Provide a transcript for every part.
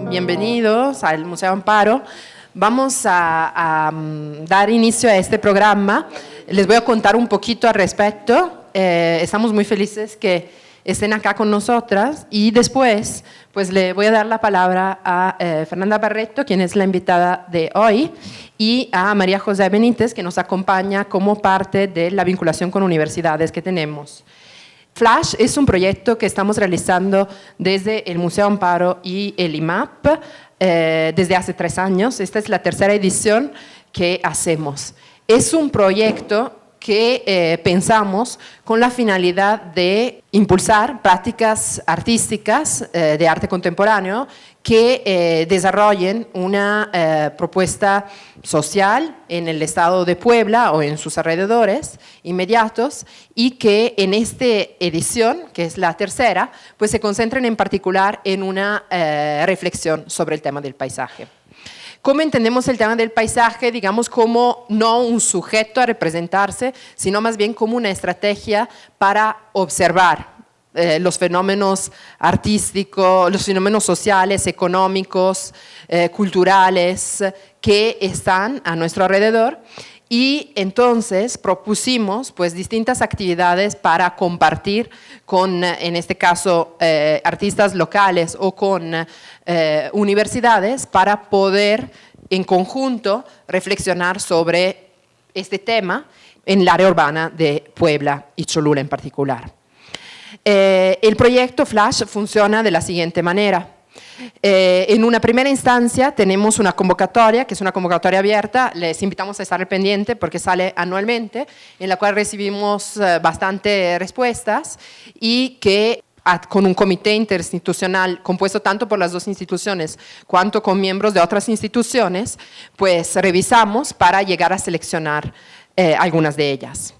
bienvenidos al Museo Amparo. Vamos a dar inicio a este programa. Les voy a contar un poquito al respecto. Estamos muy felices que estén acá con nosotras y después pues le voy a dar la palabra a Fernanda Barreto, quien es la invitada de hoy, y a María José Benítez, que nos acompaña como parte de la vinculación con universidades que tenemos. Flash es un proyecto que estamos realizando desde el Museo Amparo y el IMAP desde hace 3 años. Esta es la tercera edición que hacemos. Es un proyecto que pensamos con la finalidad de impulsar prácticas artísticas de arte contemporáneo que desarrollen una propuesta social en el estado de Puebla o en sus alrededores inmediatos, y que en esta edición, que es la tercera, pues se concentren en particular en una reflexión sobre el tema del paisaje. ¿Cómo entendemos el tema del paisaje? Digamos, como no un sujeto a representarse, sino más bien como una estrategia para observar los fenómenos artísticos, los fenómenos sociales, económicos, culturales que están a nuestro alrededor. Y entonces propusimos pues distintas actividades para compartir con, en este caso, artistas locales o con universidades, para poder en conjunto reflexionar sobre este tema en el área urbana de Puebla y Cholula en particular. El proyecto Flash funciona de la siguiente manera. En una primera instancia tenemos una convocatoria, que es una convocatoria abierta. Les invitamos a estar al pendiente porque sale anualmente, en la cual recibimos bastantes respuestas, y que con un comité interinstitucional compuesto tanto por las 2 instituciones cuanto con miembros de otras instituciones, pues revisamos para llegar a seleccionar algunas de ellas.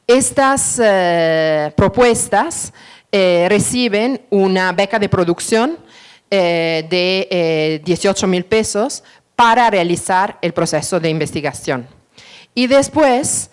Estas propuestas reciben una beca de producción de 18,000 pesos para realizar el proceso de investigación. Y después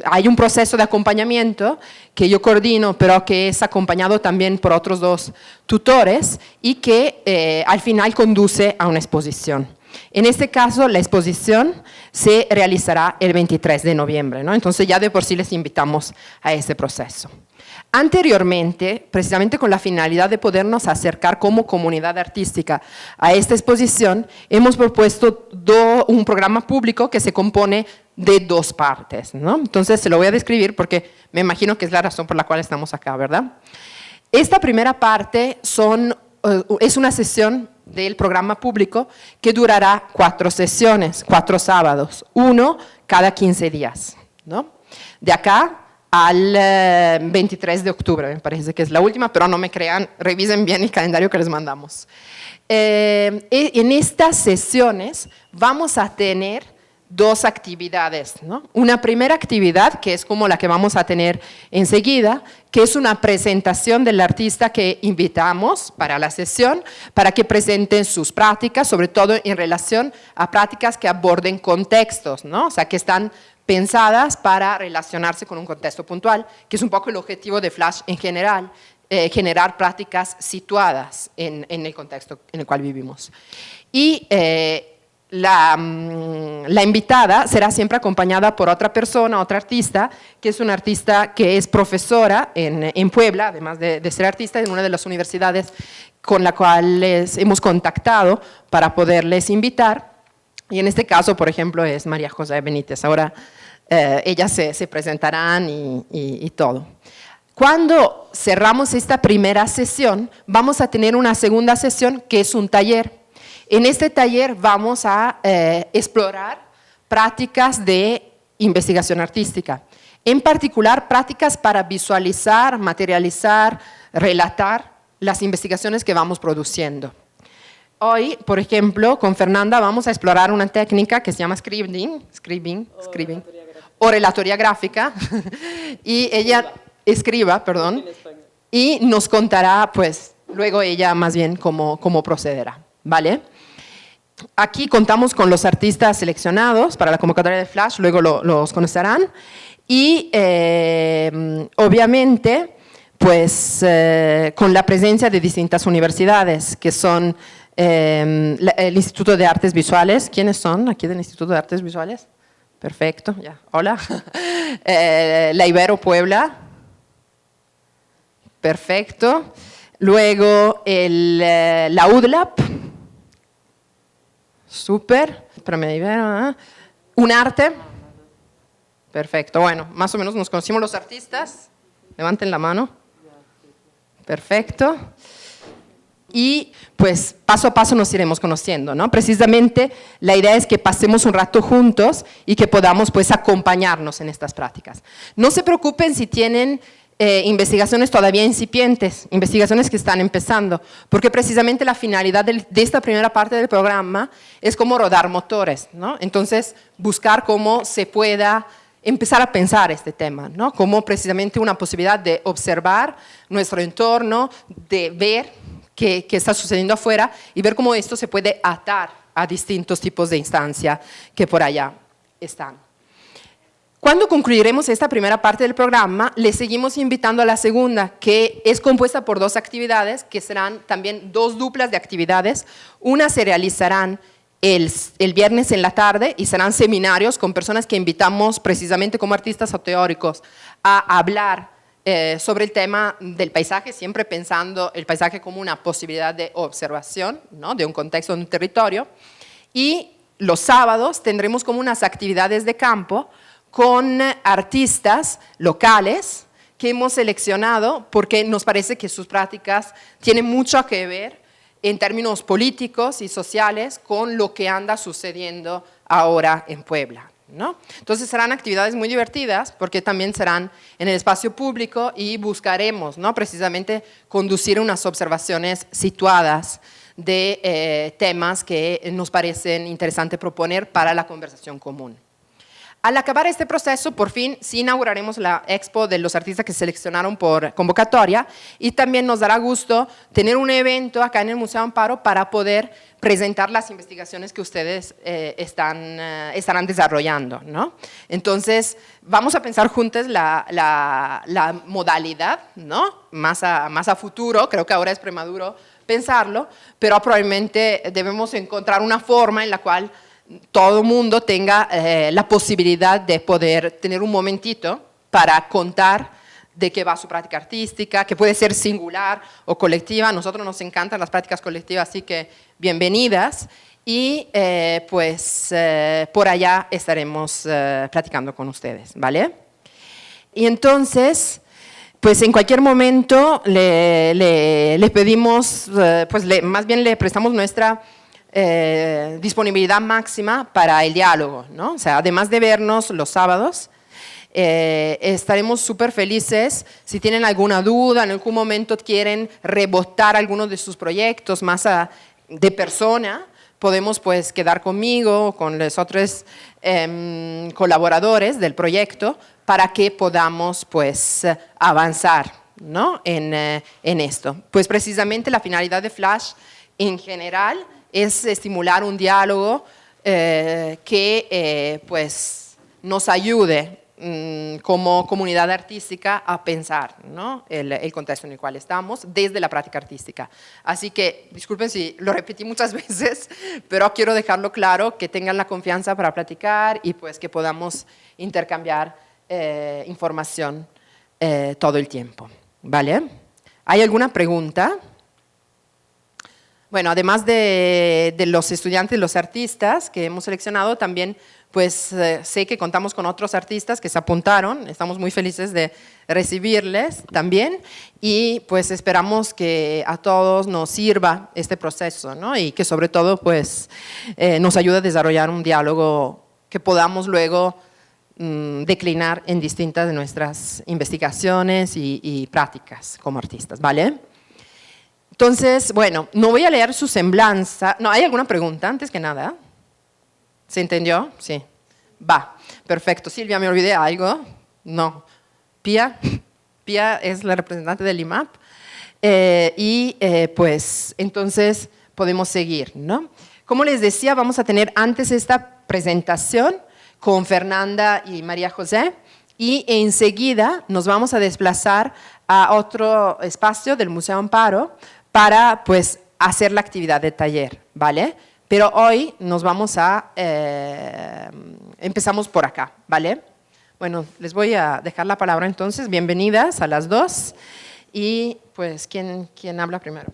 hay un proceso de acompañamiento que yo coordino, pero que es acompañado también por otros 2 tutores, y que al final conduce a una exposición. En este caso, la exposición se realizará el 23 de noviembre, ¿no? Entonces ya de por sí les invitamos a este proceso. Anteriormente, precisamente con la finalidad de podernos acercar como comunidad artística a esta exposición, hemos propuesto un programa público que se compone de 2 partes, ¿no? Entonces se lo voy a describir porque me imagino que es la razón por la cual estamos acá, ¿verdad? Esta primera parte es una sesión del programa público que durará 4 sesiones, 4 sábados, 1 cada 15 días, ¿no? De acá al 23 de octubre, me parece que es la última, pero no me crean, revisen bien el calendario que les mandamos. En estas sesiones vamos a tener 2 actividades, ¿no? Una primera actividad, que es como la que vamos a tener enseguida, que es una presentación del artista que invitamos para la sesión, para que presenten sus prácticas, sobre todo en relación a prácticas que aborden contextos, ¿no? O sea, que están pensadas para relacionarse con un contexto puntual, que es un poco el objetivo de Flash en general, generar prácticas situadas en el contexto en el cual vivimos. Y la invitada será siempre acompañada por otra persona, otra artista, que es una artista que es profesora en Puebla, además de ser artista, en una de las universidades con la cual hemos contactado para poderles invitar. Y en este caso, por ejemplo, es María José Benítez. Ahora ellas se presentarán y todo. Cuando cerramos esta primera sesión, vamos a tener una segunda sesión que es un taller. En este taller vamos a explorar prácticas de investigación artística. En particular, prácticas para visualizar, materializar, relatar las investigaciones que vamos produciendo. Hoy, por ejemplo, con Fernanda vamos a explorar una técnica que se llama scribing o relatoría gráfica y ella escriba, perdón, y nos contará, pues, luego ella más bien cómo procederá, ¿vale? Aquí contamos con los artistas seleccionados para la convocatoria de Flash, luego los conocerán, y obviamente pues con la presencia de distintas universidades, que son el Instituto de Artes Visuales. ¿Quiénes son aquí del Instituto de Artes Visuales? Perfecto, ya, hola. La Ibero Puebla. Perfecto. Luego la UDLAP. Súper. Espérame, Ibero. UNARTE. Perfecto, bueno, más o menos nos conocimos los artistas. Levanten la mano. Perfecto. Y pues paso a paso nos iremos conociendo, ¿no? Precisamente la idea es que pasemos un rato juntos y que podamos pues acompañarnos en estas prácticas. No se preocupen si tienen investigaciones todavía incipientes, investigaciones que están empezando, porque precisamente la finalidad de esta primera parte del programa es como rodar motores, ¿no? Entonces buscar cómo se pueda empezar a pensar este tema, ¿no? Como precisamente una posibilidad de observar nuestro entorno, de ver qué está sucediendo afuera y ver cómo esto se puede atar a distintos tipos de instancia que por allá están. Cuando concluiremos esta primera parte del programa, les seguimos invitando a la segunda, que es compuesta por 2 actividades, que serán también 2 duplas de actividades. Una se realizarán el viernes en la tarde y serán seminarios con personas que invitamos precisamente como artistas o teóricos a hablar sobre el tema del paisaje, siempre pensando el paisaje como una posibilidad de observación, ¿no? De un contexto, de un territorio. Y los sábados tendremos como unas actividades de campo con artistas locales que hemos seleccionado porque nos parece que sus prácticas tienen mucho que ver en términos políticos y sociales con lo que anda sucediendo ahora en Puebla, ¿no? Entonces serán actividades muy divertidas porque también serán en el espacio público y buscaremos, ¿no? Precisamente conducir unas observaciones situadas de temas que nos parecen interesantes proponer para la conversación común. Al acabar este proceso, por fin, sí inauguraremos la expo de los artistas que seleccionaron por convocatoria y también nos dará gusto tener un evento acá en el Museo Amparo para poder presentar las investigaciones que ustedes estarán desarrollando, ¿no? Entonces, vamos a pensar juntos la modalidad, ¿no? Más a futuro, creo que ahora es prematuro pensarlo, pero probablemente debemos encontrar una forma en la cual todo el mundo tenga la posibilidad de poder tener un momentito para contar de qué va su práctica artística, que puede ser singular o colectiva. A nosotros nos encantan las prácticas colectivas, así que bienvenidas. Y por allá estaremos platicando con ustedes, ¿vale? Y entonces, pues en cualquier momento le pedimos, más bien le prestamos nuestra disponibilidad máxima para el diálogo, ¿no? O sea, además de vernos los sábados, estaremos súper felices si tienen alguna duda, en algún momento quieren rebotar algunos de sus proyectos más de persona, podemos pues quedar conmigo o con los otros colaboradores del proyecto para que podamos pues avanzar, ¿no? en esto. Pues precisamente la finalidad de Flash en general es estimular un diálogo que pues nos ayude como comunidad artística a pensar, ¿no? el contexto en el cual estamos desde la práctica artística. Así que, disculpen si lo repetí muchas veces, pero quiero dejarlo claro, que tengan la confianza para platicar y pues que podamos intercambiar información todo el tiempo, ¿vale? ¿Hay alguna pregunta? Bueno, además de los estudiantes y los artistas que hemos seleccionado, también pues sé que contamos con otros artistas que se apuntaron, estamos muy felices de recibirles también y pues esperamos que a todos nos sirva este proceso, ¿no? Y que sobre todo pues nos ayude a desarrollar un diálogo que podamos luego declinar en distintas de nuestras investigaciones y prácticas como artistas, ¿vale? Entonces, bueno, no voy a leer su semblanza. No, ¿hay alguna pregunta antes que nada? ¿Se entendió? Sí. Va, perfecto. Silvia, ¿me olvidé algo? No. Pía es la representante del IMAP. Pues entonces podemos seguir, ¿no? Como les decía, vamos a tener antes esta presentación con Fernanda y María José, y enseguida nos vamos a desplazar a otro espacio del Museo Amparo para pues hacer la actividad de taller, ¿vale? Pero hoy nos vamos a, empezamos por acá, ¿vale? Bueno, les voy a dejar la palabra entonces, bienvenidas a las dos, y pues, ¿quién habla primero?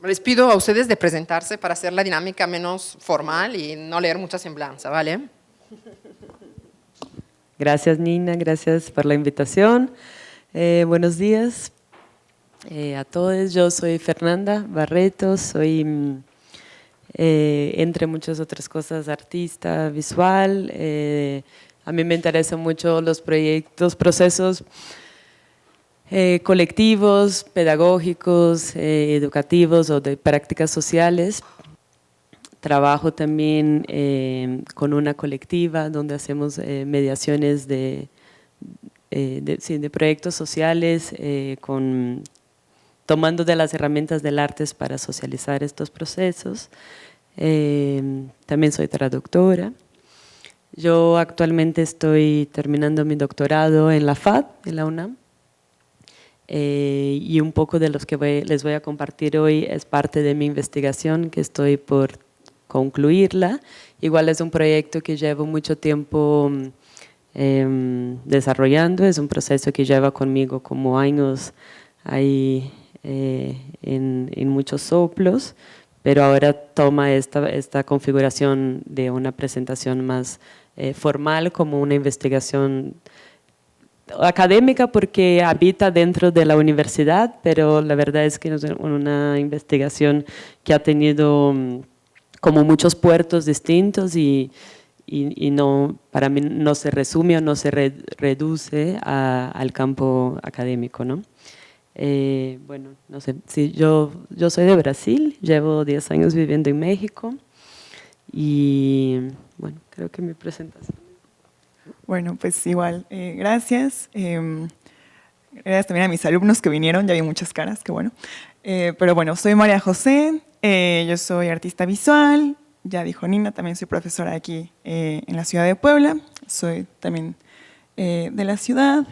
Les pido a ustedes de presentarse para hacer la dinámica menos formal y no leer mucha semblanza, ¿vale? Gracias, Nina, gracias por la invitación. Buenos días a todos. Yo soy Fernanda Barreto, soy, entre muchas otras cosas, artista visual. A mí me interesan mucho los proyectos, procesos colectivos, pedagógicos, educativos o de prácticas sociales. Trabajo también con una colectiva donde hacemos mediaciones de proyectos sociales, tomando de las herramientas del arte para socializar estos procesos. También soy traductora. Yo actualmente estoy terminando mi doctorado en la FAD, en la UNAM. Y un poco de los que les voy a compartir hoy es parte de mi investigación que estoy por concluirla. Igual es un proyecto que llevo mucho tiempo desarrollando, es un proceso que lleva conmigo como años ahí en muchos soplos, pero ahora toma esta configuración de una presentación más formal como una investigación académica porque habita dentro de la universidad, pero la verdad es que es una investigación que ha tenido como muchos puertos distintos y no, para mí no se resume o no se reduce al campo académico, ¿no? Bueno, no sé, sí, yo soy de Brasil, llevo 10 años viviendo en México y bueno, creo que mi presentación. Bueno, pues igual, gracias. Gracias también a mis alumnos que vinieron, ya vi muchas caras, qué bueno. Pero bueno, soy María José, yo soy artista visual, ya dijo Nina, también soy profesora aquí en la ciudad de Puebla, soy también de la ciudad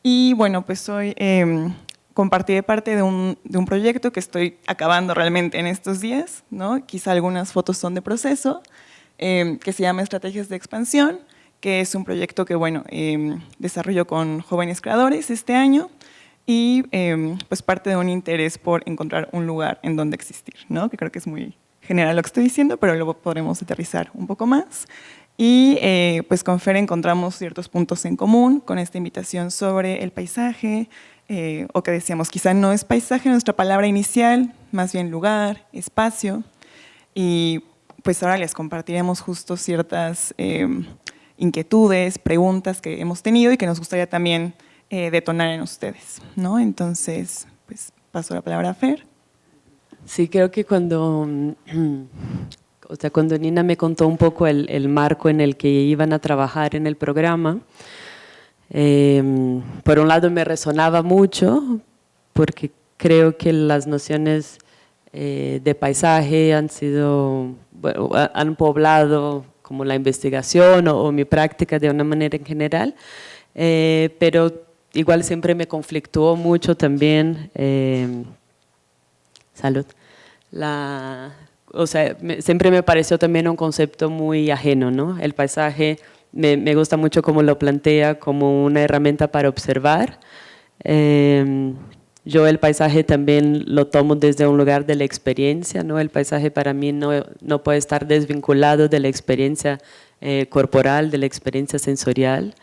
y bueno, pues soy, compartiré parte de un proyecto que estoy acabando realmente en estos días, ¿no? Quizá algunas fotos son de proceso, que se llama Estrategias de Expansión, que es un proyecto que bueno, desarrollo con jóvenes creadores este año y pues parte de un interés por encontrar un lugar en donde existir, ¿no? Que creo que es muy general lo que estoy diciendo, pero luego podremos aterrizar un poco más. Y pues con Fer encontramos ciertos puntos en común con esta invitación sobre el paisaje, o que decíamos, quizá no es paisaje nuestra palabra inicial, más bien lugar, espacio, y pues ahora les compartiremos justo ciertas inquietudes, preguntas que hemos tenido y que nos gustaría también detonar en ustedes, ¿no? Entonces, pues paso la palabra a Fer. Sí, creo que cuando Nina me contó un poco el marco en el que iban a trabajar en el programa, por un lado me resonaba mucho porque creo que las nociones de paisaje han poblado como la investigación o mi práctica de una manera en general, pero igual siempre me conflictuó mucho también, salud, siempre me pareció también un concepto muy ajeno, ¿no? El paisaje me gusta mucho cómo lo plantea como una herramienta para observar. Yo el paisaje también lo tomo desde un lugar de la experiencia, ¿no? El paisaje para mí no puede estar desvinculado de la experiencia corporal, de la experiencia sensorial.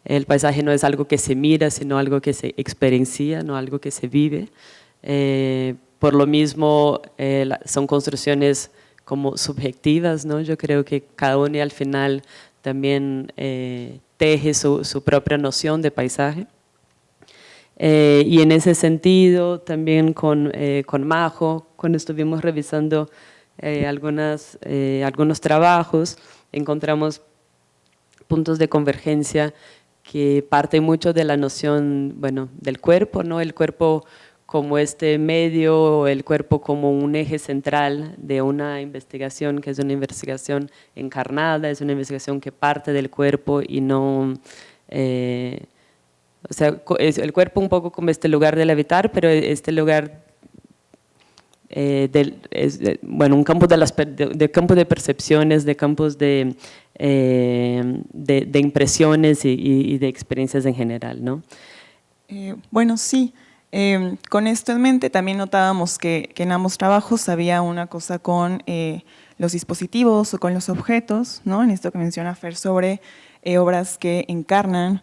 El paisaje no es algo que se mira, sino algo que se experiencia, no algo que se vive. Por lo mismo, son construcciones como subjetivas, ¿no? Yo creo que cada uno al final también teje su propia noción de paisaje. Y en ese sentido, también con Majo, cuando estuvimos revisando algunos trabajos, encontramos puntos de convergencia que parten mucho de la noción, bueno, del cuerpo, ¿no? El cuerpo como este medio, el cuerpo como un eje central de una investigación que es una investigación encarnada, es una investigación que parte del cuerpo y no O sea, el cuerpo un poco como este lugar del habitar, pero este lugar bueno, un campo de campo de percepciones, de campos de impresiones y de experiencias en general, ¿no? Bueno, sí. Con esto en mente también notábamos que en ambos trabajos había una cosa con los dispositivos o con los objetos, ¿no? En esto que menciona Fer sobre obras que encarnan,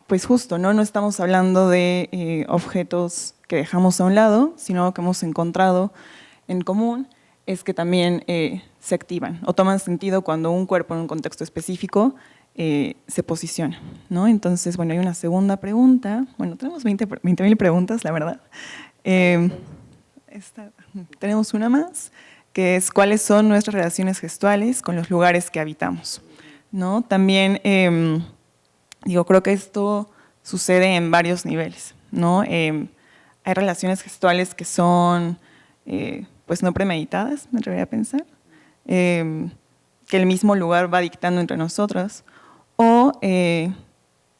pues justo, ¿no? No estamos hablando de objetos que dejamos a un lado, sino que hemos encontrado en común, es que también se activan o toman sentido cuando un cuerpo en un contexto específico se posiciona, ¿no? Entonces, bueno, hay una segunda pregunta. Bueno, tenemos 20.000 preguntas, la verdad. Tenemos una más, que es ¿cuáles son nuestras relaciones gestuales con los lugares que habitamos? ¿No? También, creo que esto sucede en varios niveles, ¿no? Hay relaciones gestuales que son, pues, no premeditadas, me atrevería a pensar, que el mismo lugar va dictando entre nosotros, o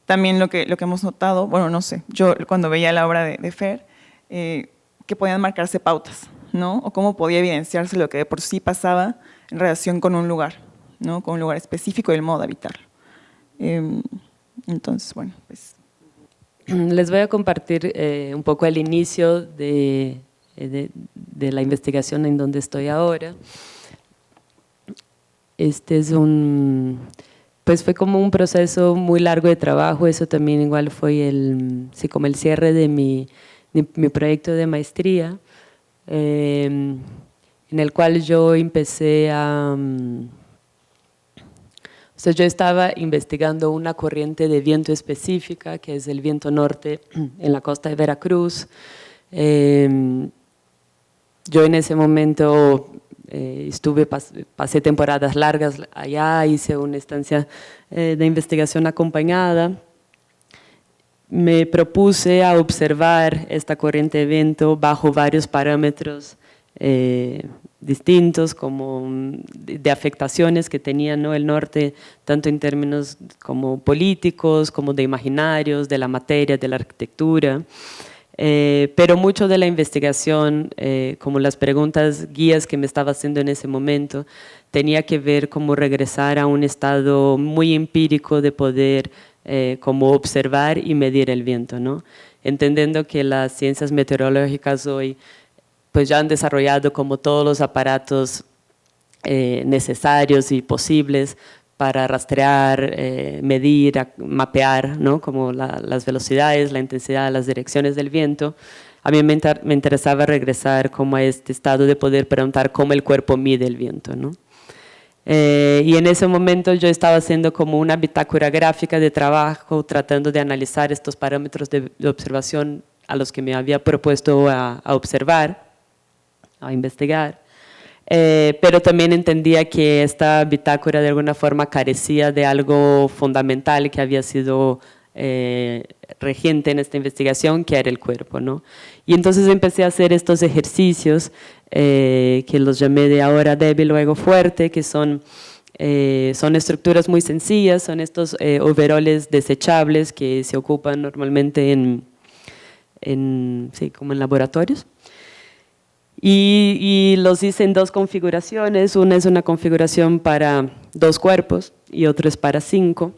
también lo que hemos notado, bueno, no sé, yo cuando veía la obra de Fer, que podían marcarse pautas, ¿no? O cómo podía evidenciarse lo que de por sí pasaba en relación con un lugar, ¿no? Con un lugar específico y el modo de habitarlo. Entonces, bueno, pues… Les voy a compartir un poco el inicio de la investigación en donde estoy ahora. Este es pues fue como un proceso muy largo de trabajo, eso también igual fue como el cierre de mi proyecto de maestría, en el cual yo empecé o sea, yo estaba investigando una corriente de viento específica, que es el viento norte en la costa de Veracruz. Yo en ese momento pasé temporadas largas allá, hice una estancia de investigación acompañada. Me propuse a observar esta corriente de viento bajo varios parámetros distintos, como de afectaciones que tenía, ¿no?, el norte, tanto en términos como políticos, como de imaginarios, de la materia, de la arquitectura. Pero mucho de la investigación, como las preguntas guías que me estaba haciendo en ese momento, tenía que ver cómo regresar a un estado muy empírico de poder como observar y medir el viento, ¿no? Entendiendo que las ciencias meteorológicas hoy pues ya han desarrollado como todos los aparatos necesarios y posibles para rastrear, medir, mapear, ¿no?, como las velocidades, la intensidad, las direcciones del viento. A mí me interesaba regresar como a este estado de poder preguntar cómo el cuerpo mide el viento, ¿no? Y en ese momento yo estaba haciendo como una bitácora gráfica de trabajo, tratando de analizar estos parámetros de observación a los que me había propuesto a observar, a investigar, pero también entendía que esta bitácora de alguna forma carecía de algo fundamental que había sido regente en esta investigación, que era el cuerpo, ¿no? Y entonces empecé a hacer estos ejercicios que los llamé de ahora débil, luego fuerte, que son estructuras muy sencillas, son estos overoles desechables que se ocupan normalmente como en laboratorios. Y los hice en dos configuraciones, una es una configuración para 2 cuerpos y otra es para 5.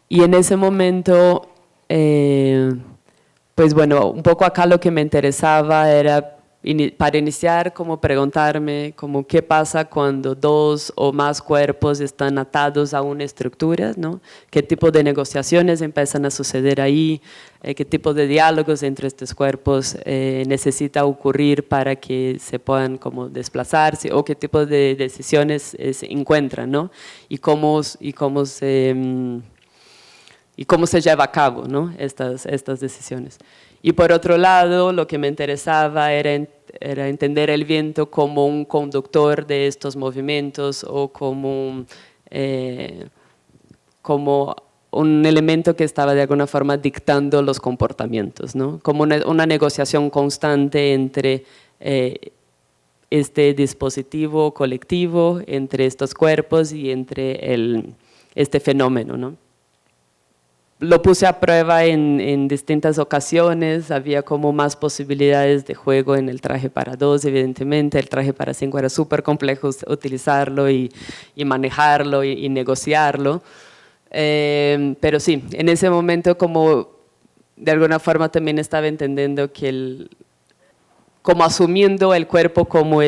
Y en ese momento, pues bueno, un poco acá lo que me interesaba era, para iniciar, como preguntarme como qué pasa cuando 2 o más cuerpos están atados a una estructura, ¿no? Qué tipo de negociaciones empiezan a suceder ahí, qué tipo de diálogos entre estos cuerpos necesita ocurrir para que se puedan como desplazarse, o qué tipo de decisiones se encuentran, ¿no? Y cómo se lleva a cabo, ¿no?, estas decisiones. Y por otro lado, lo que me interesaba era entender el viento como un conductor de estos movimientos, o como un elemento que estaba de alguna forma dictando los comportamientos, ¿no? Como una negociación constante entre este dispositivo colectivo, entre estos cuerpos y entre este fenómeno, ¿no? Lo puse a prueba en distintas ocasiones, había como más posibilidades de juego en el traje para 2, evidentemente, el traje para 5 era súper complejo utilizarlo y manejarlo y negociarlo, pero sí, en ese momento como de alguna forma también estaba entendiendo que como asumiendo el cuerpo como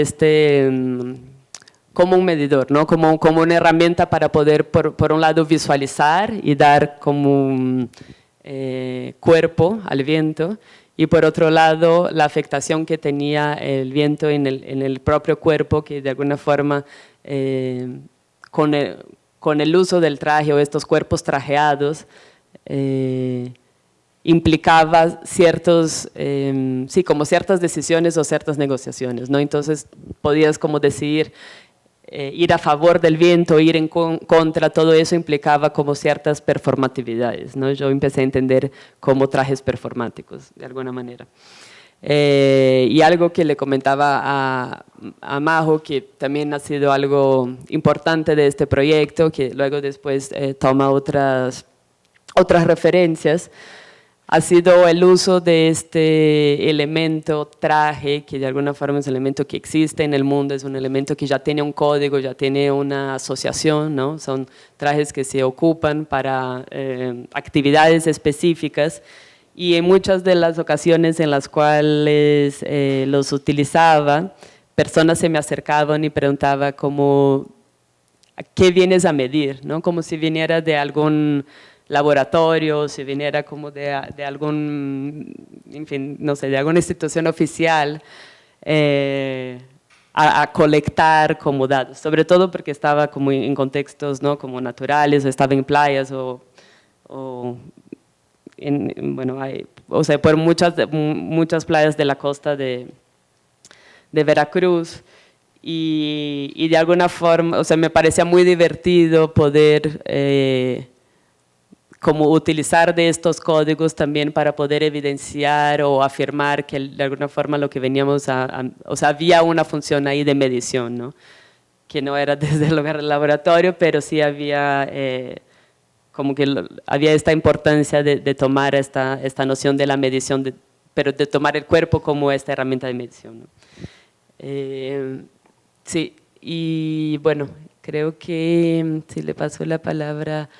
como un medidor, ¿no? como una herramienta para poder, por un lado, visualizar y dar como un cuerpo al viento, y por otro lado, la afectación que tenía el viento en el propio cuerpo, que de alguna forma, con el uso del traje o estos cuerpos trajeados, implicaba como ciertas decisiones o ciertas negociaciones, ¿no? Entonces podías como decidir ir a favor del viento, ir en contra, todo eso implicaba como ciertas performatividades, ¿no? Yo empecé a entender como trajes performáticos, de alguna manera. Y algo que le comentaba a Majo, que también ha sido algo importante de este proyecto, que luego después toma otras referencias, ha sido el uso de este elemento traje, que de alguna forma es un elemento que existe en el mundo, es un elemento que ya tiene un código, ya tiene una asociación, ¿no? Son trajes que se ocupan para actividades específicas, y en muchas de las ocasiones en las cuales los utilizaba, personas se me acercaban y preguntaban como, ¿qué vienes a medir? ¿No? Como si viniera de algún laboratorio, si viniera como de algún, en fin, no sé, de alguna institución oficial a colectar como datos, sobre todo porque estaba como en contextos, ¿no? Como naturales, o estaba en playas o bueno, por muchas playas de la costa de Veracruz, y de alguna forma, me parecía muy divertido poder como utilizar de estos códigos también para poder evidenciar o afirmar que de alguna forma lo que veníamos había una función ahí de medición, ¿no? Que no era desde el lugar del laboratorio, pero sí había como que había esta importancia de tomar esta noción de la medición, pero de tomar el cuerpo como esta herramienta de medición, ¿no? Sí, y bueno, creo que si le paso la palabra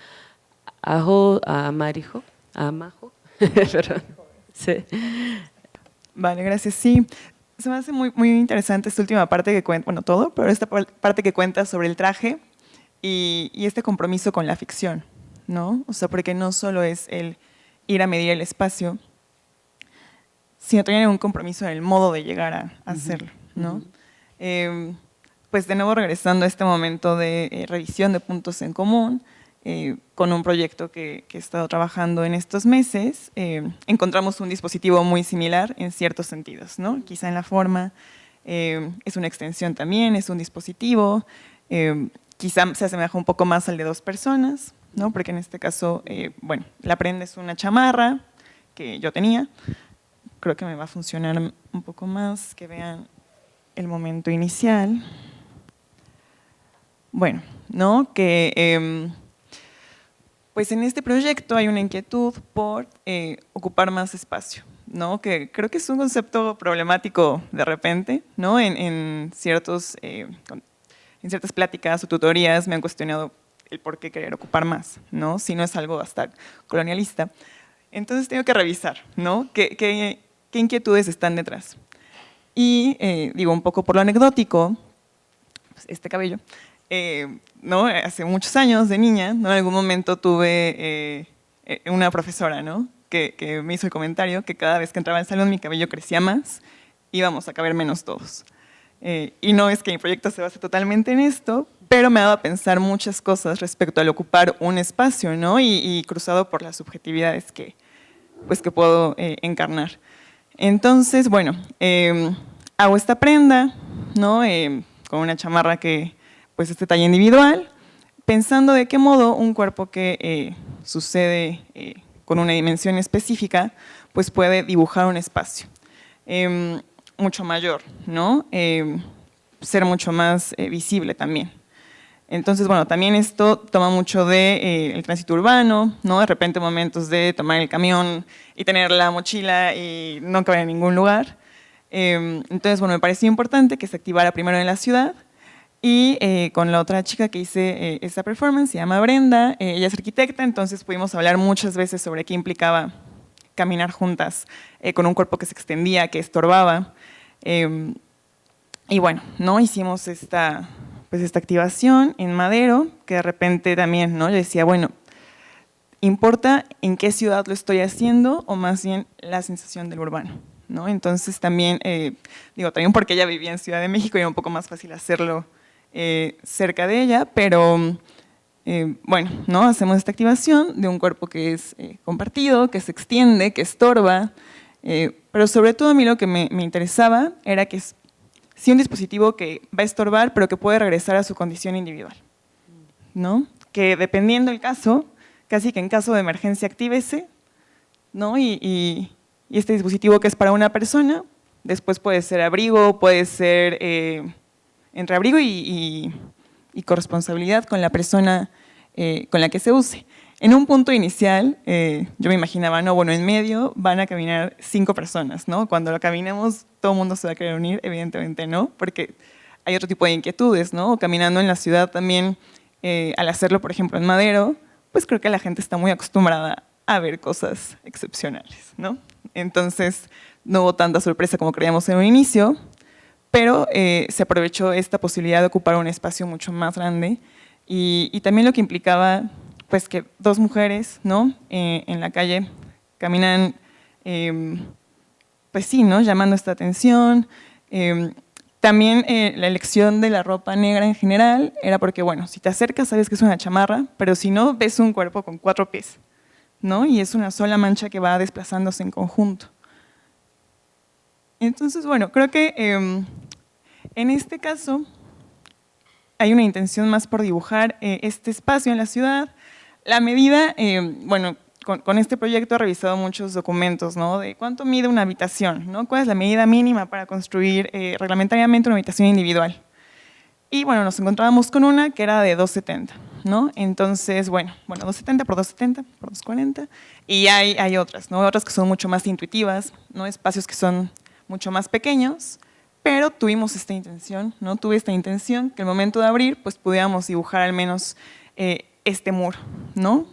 a Majo, perdón. Sí. Vale, gracias. Sí, se me hace muy, muy interesante esta última parte que cuenta, bueno, todo, pero esta parte que cuenta sobre el traje y este compromiso con la ficción, ¿no? O sea, porque no solo es el ir a medir el espacio, sino también un compromiso en el modo de llegar a hacerlo, ¿no? Pues de nuevo regresando a este momento de revisión de puntos en común, con un proyecto que he estado trabajando en estos meses, encontramos un dispositivo muy similar en ciertos sentidos, ¿no? Quizá en la forma, es una extensión también, es un dispositivo, quizá se asemeja un poco más al de 2 personas, ¿no? Porque en este caso, bueno, la prenda es una chamarra que yo tenía, creo que me va a funcionar un poco más, que vean el momento inicial. Bueno, ¿no? Que pues en este proyecto hay una inquietud por ocupar más espacio, ¿no? Que creo que es un concepto problemático de repente, ¿no? En ciertas pláticas o tutorías me han cuestionado el por qué querer ocupar más, ¿no? Si no es algo hasta colonialista. Entonces tengo que revisar, ¿no? ¿Qué inquietudes están detrás? Y digo, un poco por lo anecdótico, pues, este cabello, ¿no? Hace muchos años de niña, ¿no? En algún momento tuve una profesora, ¿no? que me hizo el comentario que cada vez que entraba al salón mi cabello crecía más, íbamos a caber menos todos. Y no es que mi proyecto se base totalmente en esto, pero me ha dado a pensar muchas cosas respecto al ocupar un espacio, ¿no? Y cruzado por las subjetividades que puedo encarnar. Entonces, bueno, hago esta prenda, ¿no? Con una chamarra que pues es de talla individual, pensando de qué modo un cuerpo que sucede con una dimensión específica, pues puede dibujar un espacio mucho mayor, ¿no? Ser mucho más visible también. Entonces, bueno, también esto toma mucho de el tránsito urbano, ¿no? De repente momentos de tomar el camión y tener la mochila y no caber en ningún lugar. Entonces, bueno, me pareció importante que se activara primero en la ciudad y con la otra chica que hice esta performance, se llama Brenda, ella es arquitecta, entonces pudimos hablar muchas veces sobre qué implicaba caminar juntas con un cuerpo que se extendía, que estorbaba. Y bueno, ¿no? Hicimos esta activación en Madero, que de repente también, ¿no? Yo decía, bueno, ¿importa en qué ciudad lo estoy haciendo o más bien la sensación del urbano? ¿No? Entonces también, también porque ella vivía en Ciudad de México y era un poco más fácil hacerlo cerca de ella, pero bueno, ¿no? Hacemos esta activación de un cuerpo que es compartido, que se extiende, que estorba, pero sobre todo a mí lo que me interesaba era que sí un dispositivo que va a estorbar, pero que puede regresar a su condición individual, ¿no? Que dependiendo del caso, casi que en caso de emergencia actívese, ¿no? Y este dispositivo que es para una persona, después puede ser abrigo, puede ser entre abrigo y corresponsabilidad con la persona con la que se use. En un punto inicial, yo me imaginaba, no, bueno, en medio van a caminar 5 personas, ¿no? Cuando lo caminemos, todo el mundo se va a querer unir, evidentemente no, porque hay otro tipo de inquietudes, ¿no? O caminando en la ciudad también, al hacerlo, por ejemplo, en Madero, pues creo que la gente está muy acostumbrada a ver cosas excepcionales, ¿no? Entonces, no hubo tanta sorpresa como creíamos en un inicio, pero se aprovechó esta posibilidad de ocupar un espacio mucho más grande y también lo que implicaba pues que 2 mujeres, ¿no? En la calle caminan, pues sí, ¿no? Llamando esta atención. También la elección de la ropa negra en general era porque, bueno, si te acercas sabes que es una chamarra, pero si no, ves un cuerpo con 4 pies, ¿no? Y es una sola mancha que va desplazándose en conjunto. Entonces, bueno, creo que en este caso hay una intención más por dibujar este espacio en la ciudad. La medida, bueno, con este proyecto he revisado muchos documentos, ¿no? De cuánto mide una habitación, ¿no? Cuál es la medida mínima para construir reglamentariamente una habitación individual. Y bueno, nos encontrábamos con una que era de 2,70, ¿no? Entonces, bueno, 2,70 por 2,70 por 2,40. Y hay otras, ¿no? Otras que son mucho más intuitivas, ¿no? Espacios que son mucho más pequeños, pero tuvimos esta intención, ¿no? Tuve esta intención que al momento de abrir, pues pudiéramos dibujar al menos este muro, ¿no?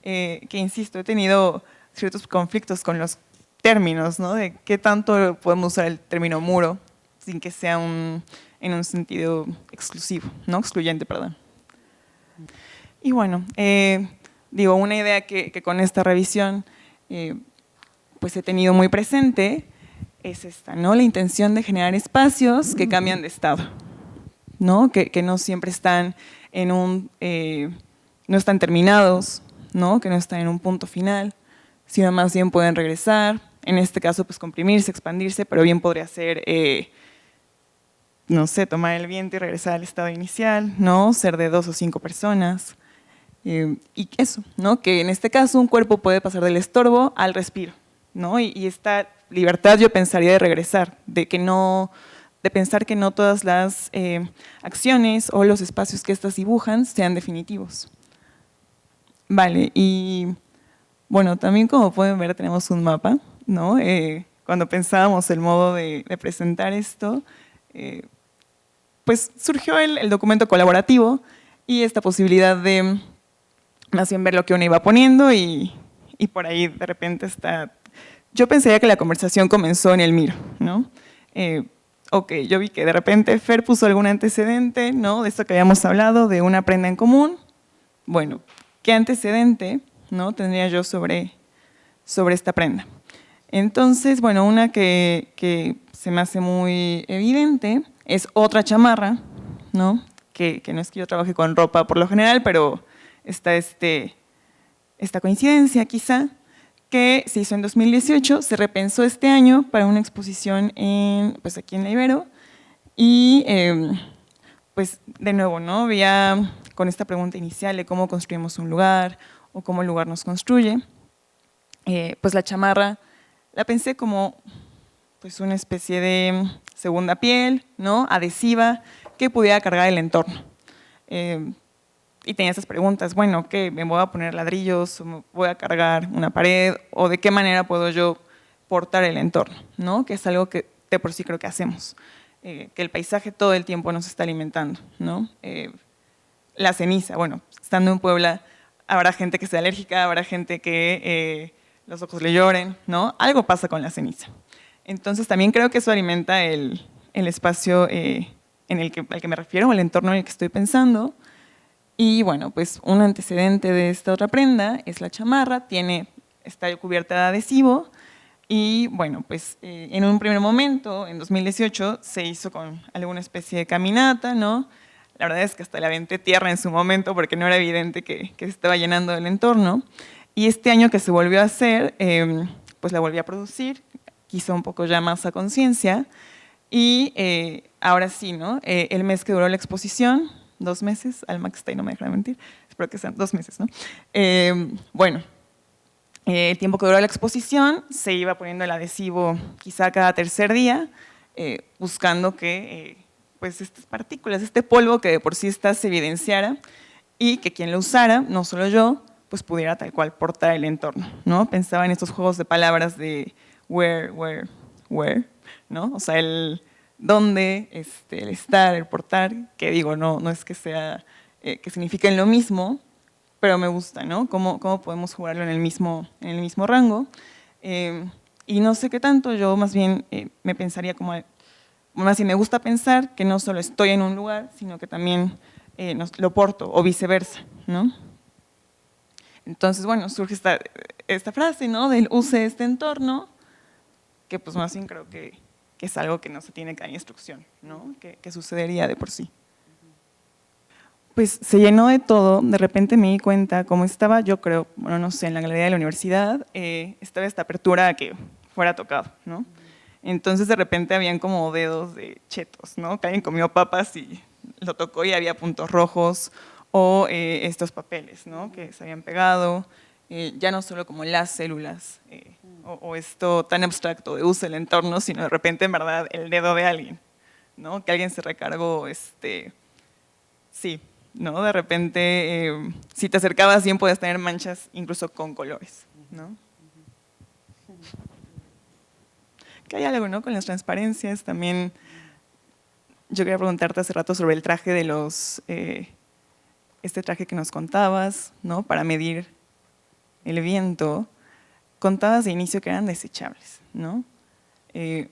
Que insisto, he tenido ciertos conflictos con los términos, ¿no? De qué tanto podemos usar el término muro sin que sea en un sentido exclusivo, ¿no? Excluyente, perdón. Y bueno, una idea que con esta revisión pues he tenido muy presente es esta, ¿no? La intención de generar espacios que cambian de estado, ¿no? Que no siempre están no están terminados, ¿no? Que no están en un punto final, sino más bien pueden regresar, en este caso pues comprimirse, expandirse, pero bien podría ser, no sé, tomar el viento y regresar al estado inicial, ¿no? Ser de 2 o 5 personas, y eso, ¿no? Que en este caso un cuerpo puede pasar del estorbo al respiro, ¿no? Y esta libertad yo pensaría de regresar, de pensar que no todas las acciones o los espacios que estas dibujan sean definitivos. Vale, y bueno, también como pueden ver tenemos un mapa, ¿no? Cuando pensábamos el modo de presentar esto, pues surgió el documento colaborativo y esta posibilidad de más bien ver lo que uno iba poniendo y por ahí de repente está. Yo pensaría que la conversación comenzó en el Miro, ¿no? Ok, yo vi que de repente Fer puso algún antecedente, ¿no? De esto que habíamos hablado, de una prenda en común. Bueno, ¿qué antecedente, ¿no? tendría yo sobre esta prenda? Entonces, bueno, una que se me hace muy evidente es otra chamarra, ¿no? Que no es que yo trabaje con ropa por lo general, pero está esta coincidencia quizá, que se hizo en 2018, se repensó este año para una exposición pues aquí en la Ibero y pues de nuevo, ¿no? Había con esta pregunta inicial de cómo construimos un lugar o cómo el lugar nos construye, pues la chamarra la pensé como pues una especie de segunda piel, ¿no? Adhesiva que pudiera cargar el entorno. Y tenía estas preguntas, bueno, ¿qué? ¿Me voy a poner ladrillos? ¿O me voy a cargar una pared? ¿O de qué manera puedo yo portar el entorno? ¿No? Que es algo que de por sí creo que hacemos. Que el paisaje todo el tiempo nos está alimentando, ¿no? La ceniza, bueno, estando en Puebla, habrá gente que sea alérgica, habrá gente que los ojos le lloren, ¿no? Algo pasa con la ceniza. Entonces también creo que eso alimenta el espacio al que me refiero, el entorno en el que estoy pensando. Y bueno, pues un antecedente de esta otra prenda es la chamarra, está cubierta de adhesivo y bueno, pues en un primer momento, en 2018, se hizo con alguna especie de caminata, ¿no? La verdad es que hasta le aventé tierra en su momento porque no era evidente que se estaba llenando el entorno. Y este año que se volvió a hacer, pues la volví a producir, quizá un poco ya más a conciencia. Y ahora sí, ¿no? El mes que duró la exposición, 2 meses, Alma que está ahí no me dejará mentir, espero que sean 2 meses, ¿no? Bueno, el tiempo que duró la exposición se iba poniendo el adhesivo quizá cada tercer día, buscando que pues estas partículas, este polvo que de por sí está, se evidenciara y que quien lo usara, no solo yo, pues pudiera tal cual portar el entorno, ¿no? Pensaba en estos juegos de palabras de where, ¿no? O sea, el dónde, el estar, el portar, que digo, no es que sea, que signifiquen lo mismo, pero me gusta, ¿no? Cómo podemos jugarlo en el mismo rango. Y no sé qué tanto, yo más bien me pensaría como, más bien me gusta pensar que no solo estoy en un lugar, sino que también lo porto, o viceversa, ¿no? Entonces, bueno, surge esta frase, ¿no? Del use este entorno, que pues más bien creo que es algo que no se tiene que dar instrucción, ¿no? Que sucedería de por sí. Pues se llenó de todo, de repente me di cuenta cómo estaba, yo creo, bueno, no sé, en la galería de la universidad, estaba esta apertura a que fuera tocado, ¿no? Entonces de repente habían como dedos de chetos, ¿no? Que alguien comió papas y lo tocó y había puntos rojos, o estos papeles, ¿no? Que se habían pegado, ya no solo como las células, o esto tan abstracto de uso del entorno, sino de repente en verdad el dedo de alguien, ¿no? Que alguien se recargó, sí, ¿no? De repente, si te acercabas bien podías tener manchas incluso con colores, ¿no? Que hay algo, ¿no? Con las transparencias también. Yo quería preguntarte hace rato sobre el traje de este traje que nos contabas, ¿no? Para medir el viento. Contabas de inicio que eran desechables, ¿no? Pero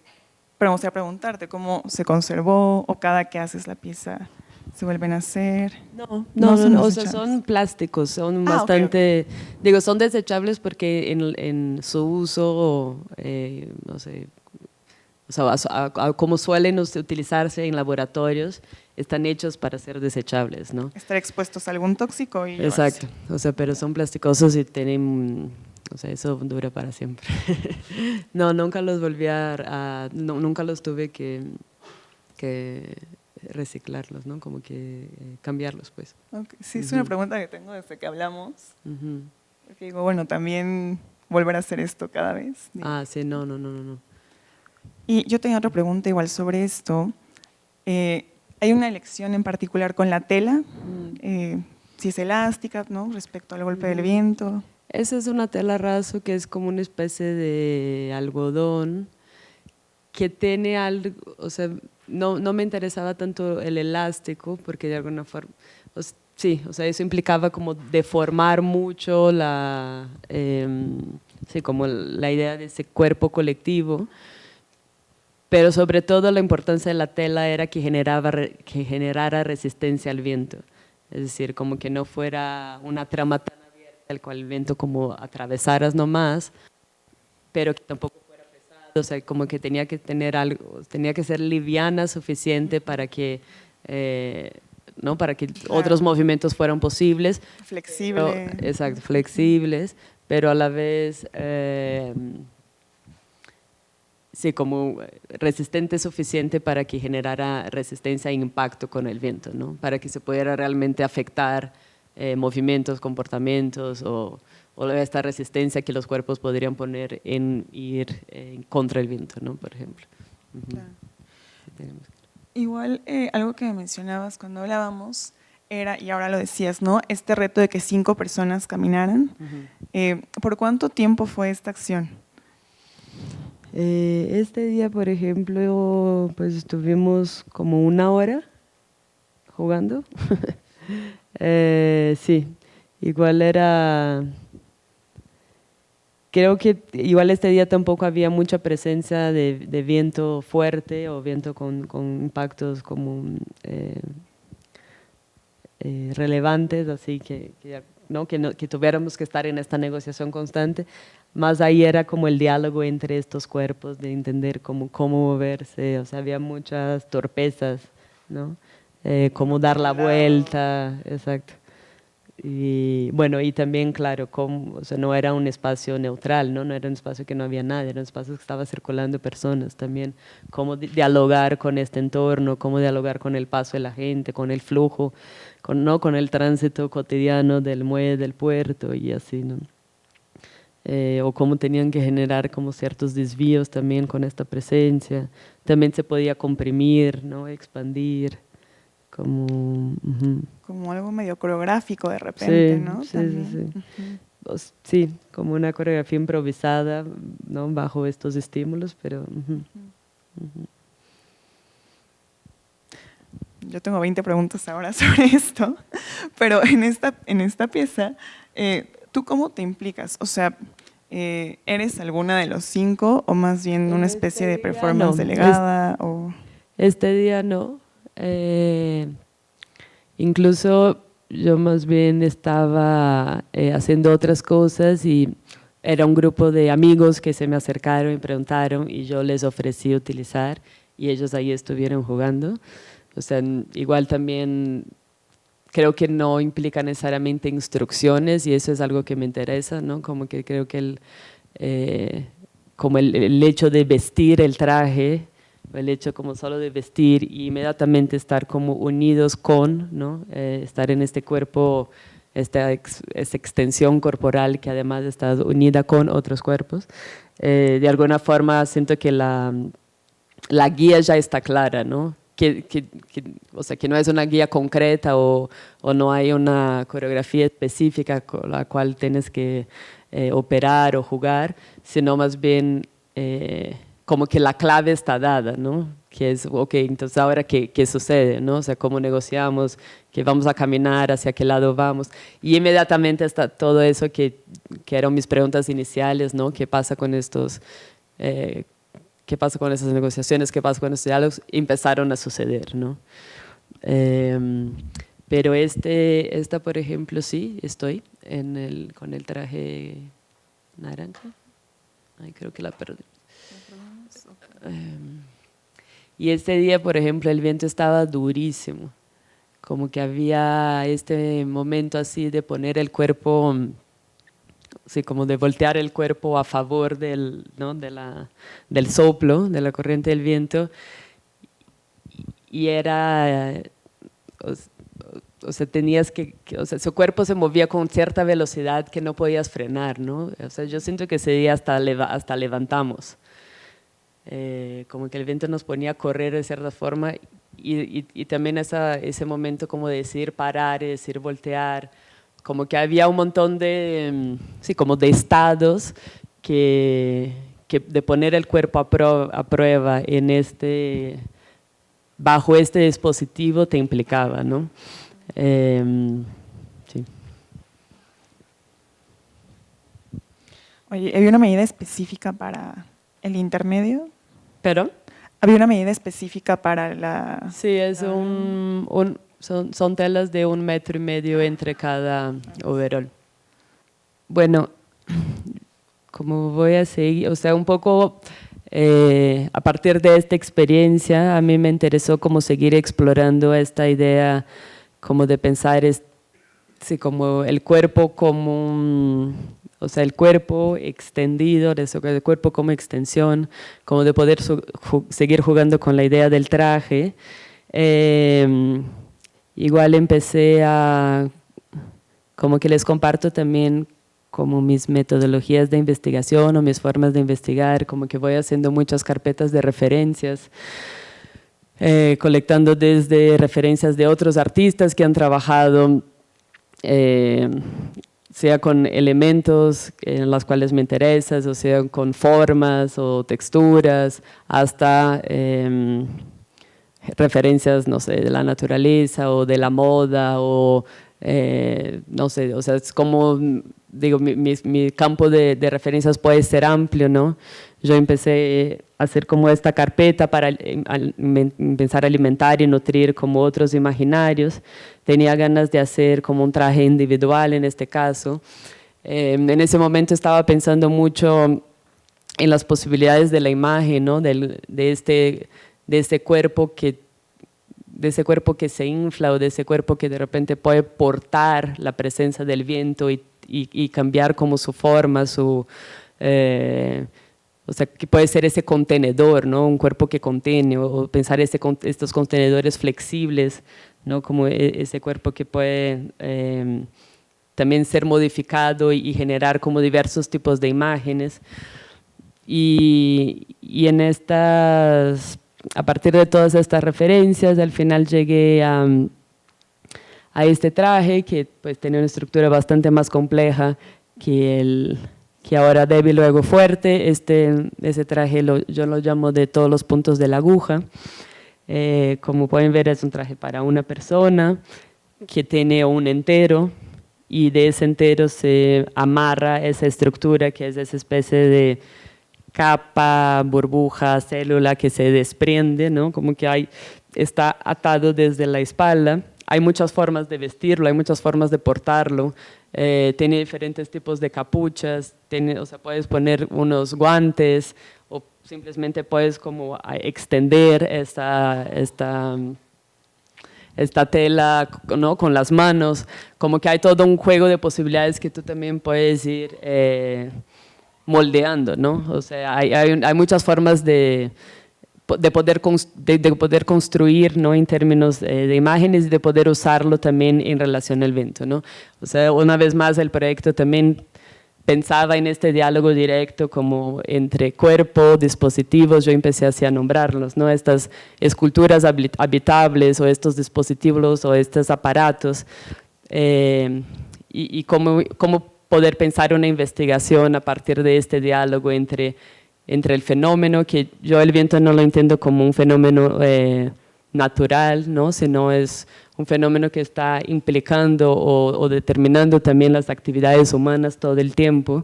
me gustaría preguntarte cómo se conservó o cada que haces la pieza se vuelven a hacer. No, son o sea, desechables. son plásticos, son Ah, bastante, digo, son desechables porque en su uso, no sé, o sea, como suelen utilizarse en laboratorios, están hechos para ser desechables, ¿no? Estar expuestos a algún tóxico y Exacto, o sea, pero son plasticosos y tienen, o sea, eso dura para siempre. No, nunca los volví nunca los tuve que reciclarlos, ¿no? Como que cambiarlos, pues. Okay. Sí, es una pregunta que tengo desde que hablamos. Ujú. Porque digo, bueno, también volver a hacer esto cada vez. Ah, sí, no. Y yo tenía otra pregunta igual sobre esto. ¿Hay una elección en particular con la tela? Si es elástica, ¿no? Respecto al golpe del viento. Esa es una tela raso que es como una especie de algodón que tiene algo, o sea, no me interesaba tanto el elástico porque de alguna forma, sí, o sea, eso implicaba como deformar mucho sí, como la idea de ese cuerpo colectivo, pero sobre todo la importancia de la tela era que generara resistencia al viento, es decir, como que no fuera una trama tan abierta al cual el viento como atravesaras nomás, pero que tampoco fuera pesado, o sea, como que tenía que tener algo, tenía que ser liviana suficiente para que, ¿no? Para que otros movimientos fueran posibles. Flexible. Exacto, flexibles, pero a la vez, sí, como resistente suficiente para que generara resistencia e impacto con el viento, ¿no? Para que se pudiera realmente afectar movimientos, comportamientos o esta resistencia que los cuerpos podrían poner en ir contra el viento, ¿no? Por ejemplo. Claro. Igual, algo que mencionabas cuando hablábamos era, y ahora lo decías, ¿no? Este reto de que 5 personas caminaran. ¿Por cuánto tiempo fue esta acción? Este día, por ejemplo, pues estuvimos como 1 hora jugando. Sí, igual era... Creo que igual este día tampoco había mucha presencia de viento fuerte o viento con impactos como relevantes, así que tuviéramos que estar en esta negociación constante. Más ahí era como el diálogo entre estos cuerpos, de entender cómo moverse, o sea, había muchas torpezas, ¿no? Cómo dar la vuelta, exacto. Y bueno, y también, claro, o sea, no era un espacio neutral, ¿no? No era un espacio que no había nadie, era un espacio que estaba circulando personas también. Cómo dialogar con este entorno, cómo dialogar con el paso de la gente, con el flujo, con el tránsito cotidiano del muelle, del puerto y así, ¿no? O cómo tenían que generar como ciertos desvíos también con esta presencia. También se podía comprimir, ¿no? Expandir. Como algo medio coreográfico de repente, sí, ¿no? Sí. Sí, como una coreografía improvisada, ¿no? Bajo estos estímulos, pero... Yo tengo 20 preguntas ahora sobre esto, pero en esta pieza, ¿tú cómo te implicas? O sea, ¿eres alguna de los 5 o más bien una especie de performance delegada? Este día no. Incluso yo más bien estaba haciendo otras cosas y era un grupo de amigos que se me acercaron y preguntaron y yo les ofrecí utilizar y ellos ahí estuvieron jugando. O sea, igual también creo que no implica necesariamente instrucciones y eso es algo que me interesa, ¿no? Como que creo que como el hecho de vestir el traje, el hecho como solo de vestir y inmediatamente estar como unidos con, ¿no? Estar en este cuerpo, esta extensión corporal que además está unida con otros cuerpos. De alguna forma siento que la guía ya está clara, ¿no? O sea, que no es una guía concreta o no hay una coreografía específica con la cual tienes que operar o jugar, sino más bien como que la clave está dada, ¿no? Que es, ok, entonces ahora ¿qué sucede? ¿No? O sea, ¿cómo negociamos? ¿Que vamos a caminar? ¿Hacia qué lado vamos? Y inmediatamente está todo eso que eran mis preguntas iniciales, ¿no? ¿Qué pasa con estos... qué pasa con esas negociaciones, qué pasa con estos diálogos, empezaron a suceder, ¿no? Pero esta, por ejemplo, sí, estoy con el traje naranja. Ay, creo que la perdí. Y este día, por ejemplo, el viento estaba durísimo, como que había este momento así de poner el cuerpo... Sí, como de voltear el cuerpo a favor ¿no? del soplo, de la corriente del viento. Y era, o sea, tenías o sea, su cuerpo se movía con cierta velocidad que no podías frenar, ¿no? O sea, yo siento que ese día hasta levantamos. Como que el viento nos ponía a correr de cierta forma y también ese momento como de decir parar, decir voltear, como que había un montón de, sí, como de estados que de poner el cuerpo a prueba bajo este dispositivo te implicaba, ¿no? Sí. Oye, ¿había una medida específica para el intermedio? ¿Perdón? ¿Había una medida específica para la...? Sí, es son telas de 1,5 metros entre cada overol. Bueno, como voy a seguir, o sea, un poco a partir de esta experiencia, a mí me interesó como seguir explorando esta idea como de pensar sí, como el cuerpo como o sea, el cuerpo extendido, el cuerpo como extensión, como de poder seguir jugando con la idea del traje. Igual empecé como que les comparto también como mis metodologías de investigación o mis formas de investigar, como que voy haciendo muchas carpetas de referencias colectando desde referencias de otros artistas que han trabajado sea con elementos en los cuales me interesas, o sea con formas o texturas, hasta referencias, no sé, de la naturaleza o de la moda o no sé, o sea, es como, digo, mi campo de referencias puede ser amplio, ¿no? Yo empecé a hacer como esta carpeta para empezar a alimentar y nutrir como otros imaginarios. Tenía ganas de hacer como un traje individual en este caso. En ese momento estaba pensando mucho en las posibilidades de la imagen, ¿no? de este cuerpo que se infla o de ese cuerpo que de repente puede portar la presencia del viento y cambiar como su forma, o sea, que puede ser ese contenedor, ¿no? Un cuerpo que contiene, o pensar estos contenedores flexibles, ¿no? Como ese cuerpo que puede también ser modificado y generar como diversos tipos de imágenes. Y a partir de todas estas referencias, al final llegué a este traje que pues tenía una estructura bastante más compleja que ahora débil, luego fuerte. Ese traje yo lo llamo de todos los puntos de la aguja. Como pueden ver, es un traje para una persona que tiene un entero, y de ese entero se amarra esa estructura que es esa especie de capa, burbuja, célula que se desprende, ¿no? Como que está atado desde la espalda. Hay muchas formas de vestirlo, hay muchas formas de portarlo. Tiene diferentes tipos de capuchas, o sea, puedes poner unos guantes o simplemente puedes como extender esta tela, ¿no? Con las manos. Como que hay todo un juego de posibilidades que tú también puedes ir moldeando, ¿no? O sea, hay muchas formas de poder construir, ¿no? En términos de imágenes, y de poder usarlo también en relación al viento, ¿no? O sea, una vez más el proyecto también pensaba en este diálogo directo como entre cuerpo, dispositivos. Yo empecé así a nombrarlos, ¿no? Estas esculturas habitables o estos dispositivos o estos aparatos, y cómo poder pensar una investigación a partir de este diálogo entre el fenómeno, que yo el viento no lo entiendo como un fenómeno natural, ¿no? Sino es un fenómeno que está implicando o determinando también las actividades humanas todo el tiempo.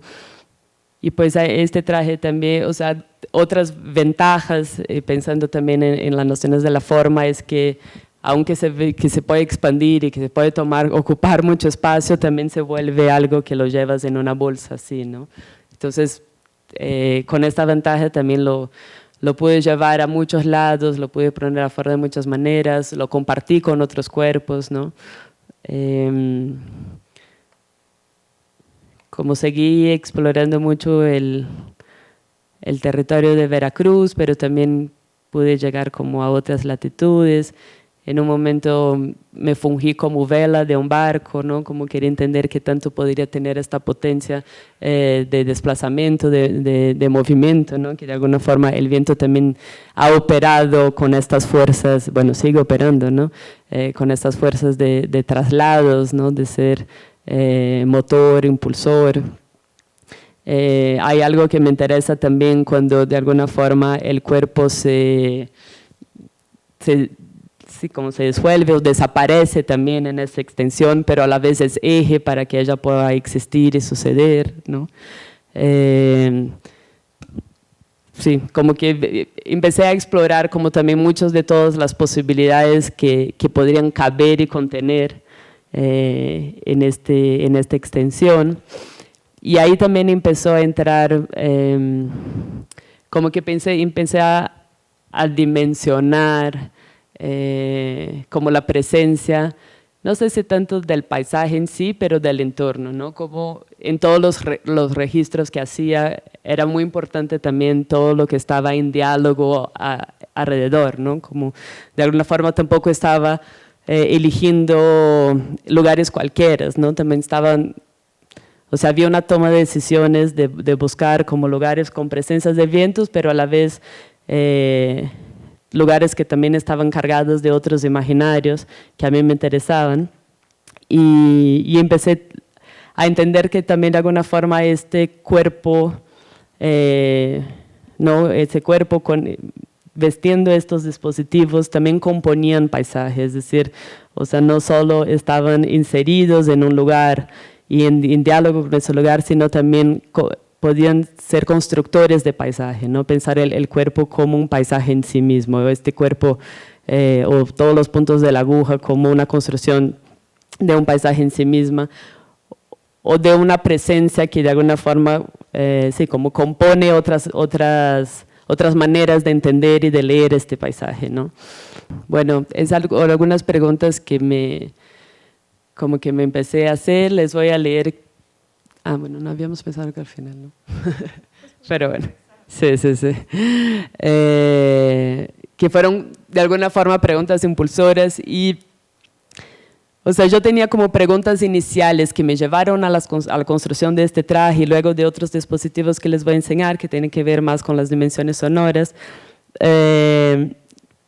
Y pues este traje también, o sea, otras ventajas, pensando también en las nociones de la forma, es que aunque que se puede expandir y que se puede ocupar mucho espacio, también se vuelve algo que lo llevas en una bolsa así, ¿no? Entonces, con esta ventaja también lo pude llevar a muchos lados, lo pude poner afuera de muchas maneras, lo compartí con otros cuerpos, ¿no? Como seguí explorando mucho el territorio de Veracruz, pero también pude llegar como a otras latitudes. En un momento me fungí como vela de un barco, ¿no? Como quería entender qué tanto podría tener esta potencia de desplazamiento, de movimiento, ¿no? Que de alguna forma el viento también ha operado con estas fuerzas, bueno, sigue operando, ¿no? Con estas fuerzas de traslados, ¿no? De ser motor, impulsor. Hay algo que me interesa también cuando de alguna forma el cuerpo como se disuelve o desaparece también en esa extensión, pero a la vez es eje para que ella pueda existir y suceder, ¿no? Sí, como que empecé a explorar como también muchas de todas las posibilidades que podrían caber y contener en esta extensión. Y ahí también empezó a entrar, como que empecé a dimensionar como la presencia, no sé si tanto del paisaje en sí, pero del entorno, ¿no? Como en todos los registros que hacía, era muy importante también todo lo que estaba en diálogo alrededor, ¿no? Como de alguna forma tampoco estaba eligiendo lugares cualquiera, ¿no? También estaban, o sea, había una toma de decisiones de buscar como lugares con presencias de vientos, pero a la vez lugares que también estaban cargados de otros imaginarios que a mí me interesaban. Y empecé a entender que también de alguna forma este cuerpo, ¿no? Ese cuerpo vestiendo estos dispositivos también componían paisajes, es decir, o sea, no solo estaban inseridos en un lugar y en diálogo con ese lugar, sino también podían ser constructores de paisaje, ¿no? Pensar el cuerpo como un paisaje en sí mismo, o este cuerpo o todos los puntos de la aguja como una construcción de un paisaje en sí misma, o de una presencia que de alguna forma, sí, como compone otras maneras de entender y de leer este paisaje, ¿no? Bueno, algunas preguntas que como que me empecé a hacer, les voy a leer. Bueno, no habíamos pensado que al final, ¿no? Pero bueno, sí. Que fueron de alguna forma preguntas impulsoras y, o sea, yo tenía como preguntas iniciales que me llevaron a la construcción de este traje y luego de otros dispositivos que les voy a enseñar que tienen que ver más con las dimensiones sonoras,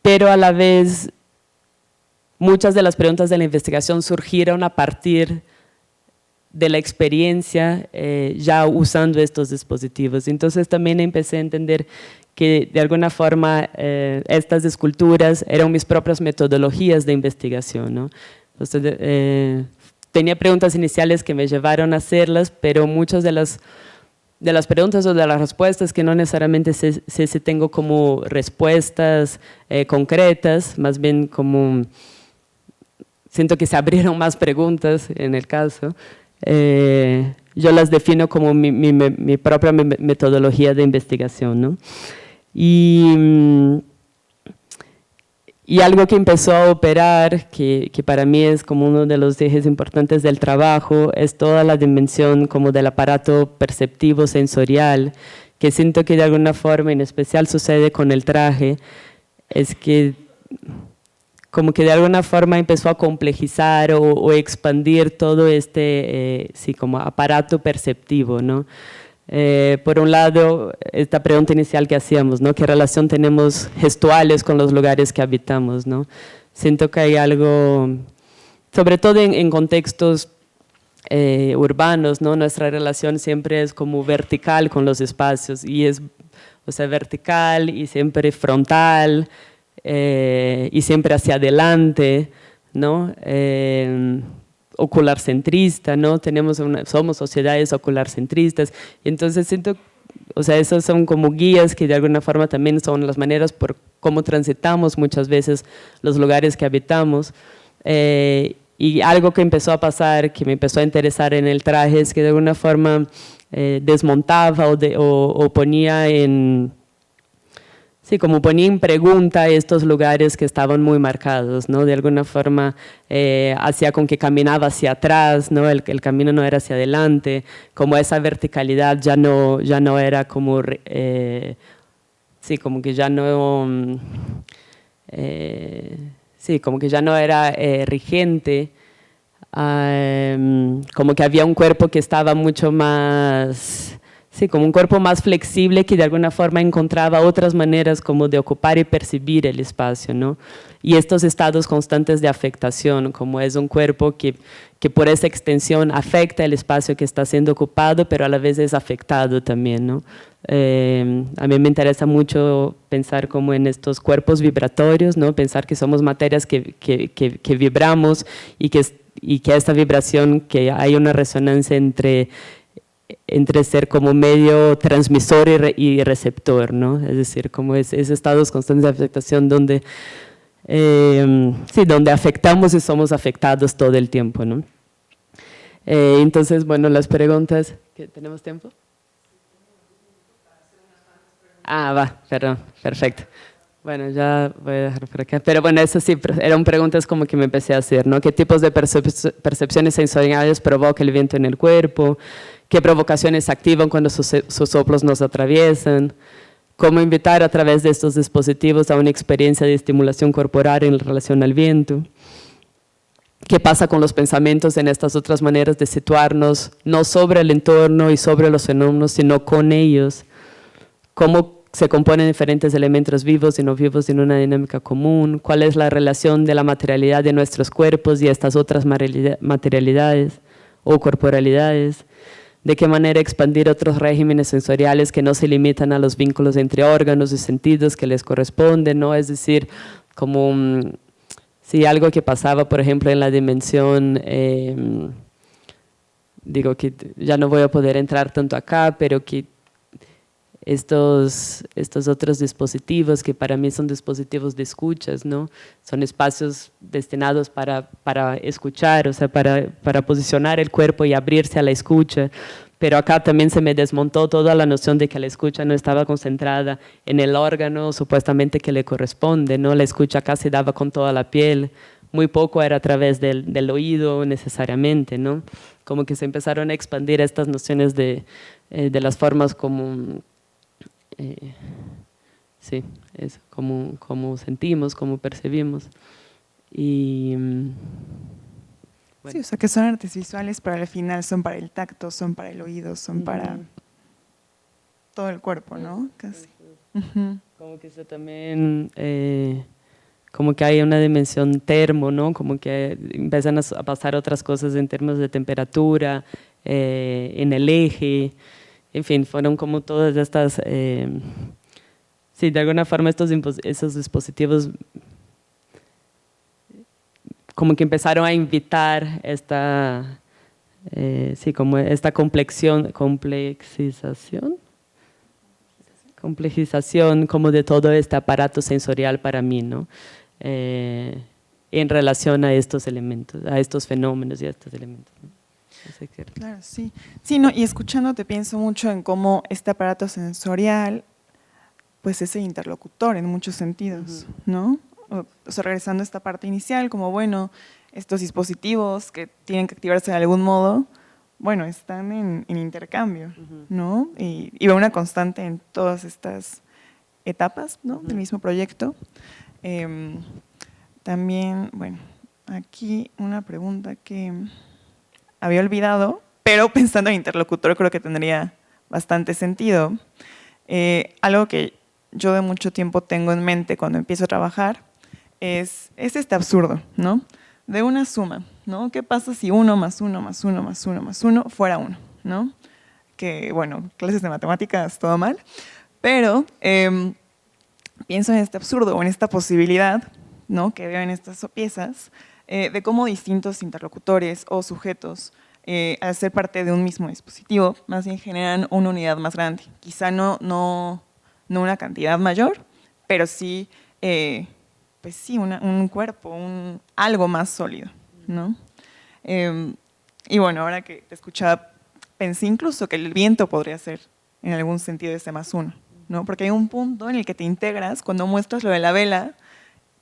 pero a la vez muchas de las preguntas de la investigación surgieron a partir de la experiencia ya usando estos dispositivos. Entonces también empecé a entender que de alguna forma estas esculturas eran mis propias metodologías de investigación, ¿no? Entonces, tenía preguntas iniciales que me llevaron a hacerlas, pero muchas de las preguntas o de las respuestas que no necesariamente sé si tengo como respuestas concretas, más bien como siento que se abrieron más preguntas en el caso. Yo las defino como mi propia metodología de investigación, ¿no? Y algo que empezó a operar, que para mí es como uno de los ejes importantes del trabajo, es toda la dimensión como del aparato perceptivo sensorial, que siento que de alguna forma, en especial sucede con el traje, es que como que de alguna forma empezó a complejizar o expandir todo este sí, como aparato perceptivo, ¿no? Por un lado, esta pregunta inicial que hacíamos, ¿no? ¿Qué relación tenemos gestuales con los lugares que habitamos, ¿no? Siento que hay algo, sobre todo en contextos urbanos, ¿no? Nuestra relación siempre es como vertical con los espacios y es, o sea, vertical y siempre frontal y siempre hacia adelante, ¿no? Ocularcentrista, ¿no? Somos sociedades ocularcentristas, y entonces siento, o sea, esos son como guías que de alguna forma también son las maneras por cómo transitamos muchas veces los lugares que habitamos, y algo que empezó a pasar, que me empezó a interesar en el traje, es que de alguna forma desmontaba o ponía en... Sí, como ponía en pregunta estos lugares que estaban muy marcados, ¿no? De alguna forma hacía con que caminaba hacia atrás, ¿no? El camino no era hacia adelante, como esa verticalidad ya no era como, sí, como que ya no, sí, como que ya no era rigente, como que había un cuerpo que estaba mucho más... Sí, como un cuerpo más flexible que de alguna forma encontraba otras maneras como de ocupar y percibir el espacio, ¿no? Y estos estados constantes de afectación, como es un cuerpo que por esa extensión afecta el espacio que está siendo ocupado, pero a la vez es afectado también, ¿no? A mí me interesa mucho pensar como en estos cuerpos vibratorios, ¿no? Pensar que somos materias que vibramos y que esta vibración, que hay una resonancia entre ser como medio transmisor y receptor, ¿no? Es decir, como esos estados constantes de afectación donde, sí, donde afectamos y somos afectados todo el tiempo, ¿no? Entonces, bueno, las preguntas, ¿tenemos tiempo? Va, perdón, perfecto. Bueno, ya voy a dejar por acá. Pero bueno, eso sí, eran preguntas como que me empecé a hacer, ¿no? ¿Qué tipos de percepciones sensoriales provoca el viento en el cuerpo? ¿Qué provocaciones activan cuando sus soplos nos atraviesan? ¿Cómo invitar a través de estos dispositivos a una experiencia de estimulación corporal en relación al viento? ¿Qué pasa con los pensamientos en estas otras maneras de situarnos, no sobre el entorno y sobre los fenómenos, sino con ellos? ¿Cómo se componen diferentes elementos vivos y no vivos en una dinámica común, cuál es la relación de la materialidad de nuestros cuerpos y estas otras materialidades o corporalidades, de qué manera expandir otros regímenes sensoriales que no se limitan a los vínculos entre órganos y sentidos que les corresponden, ¿no? Es decir, como si algo que pasaba, por ejemplo, en la dimensión, digo que ya no voy a poder entrar tanto acá, pero que estos otros dispositivos que para mí son dispositivos de escuchas, ¿no? Son espacios destinados para escuchar, o sea, para posicionar el cuerpo y abrirse a la escucha, pero acá también se me desmontó toda la noción de que la escucha no estaba concentrada en el órgano supuestamente que le corresponde, ¿no? La escucha acá se daba con toda la piel, muy poco era a través del oído necesariamente, ¿no? Como que se empezaron a expandir estas nociones de las formas como sí, eso, como sentimos, como percibimos. Y bueno. Sí, o sea que son artes visuales, pero al final son para el tacto, son para el oído, son para todo el cuerpo, ¿no? Casi. Como que eso también, como que hay una dimensión termo, ¿no? Como que empiezan a pasar otras cosas en términos de temperatura, en el eje. En fin, fueron como todas estas, sí, de alguna forma esos dispositivos como que empezaron a invitar esta, sí, como esta complejización como de todo este aparato sensorial para mí, ¿no? En relación a estos elementos, a estos fenómenos y a estos elementos, ¿no? Claro, sí. Sí, no, y escuchándote pienso mucho en cómo este aparato sensorial pues es el interlocutor en muchos sentidos, ¿no? O sea, regresando a esta parte inicial, como bueno, estos dispositivos que tienen que activarse de algún modo, bueno, están en intercambio, ¿no? Y va una constante en todas estas etapas, ¿no? Del mismo proyecto. También, bueno, aquí una pregunta que había olvidado, pero pensando en interlocutor creo que tendría bastante sentido. Algo que yo de mucho tiempo tengo en mente cuando empiezo a trabajar es este absurdo, ¿no? De una suma, ¿no? ¿Qué pasa si 1 más 1 más 1 más 1 más 1 fuera 1, ¿no? Que, bueno, clases de matemáticas, todo mal, pero pienso en este absurdo o en esta posibilidad, ¿no? Que veo en estas piezas, de cómo distintos interlocutores o sujetos, al ser parte de un mismo dispositivo, más bien generan una unidad más grande. Quizá no una cantidad mayor, pero sí, pues sí, un cuerpo, algo más sólido, ¿no? Y bueno, ahora que te escuchaba, pensé incluso que el viento podría ser, en algún sentido, ese más uno, ¿no? Porque hay un punto en el que te integras cuando muestras lo de la vela,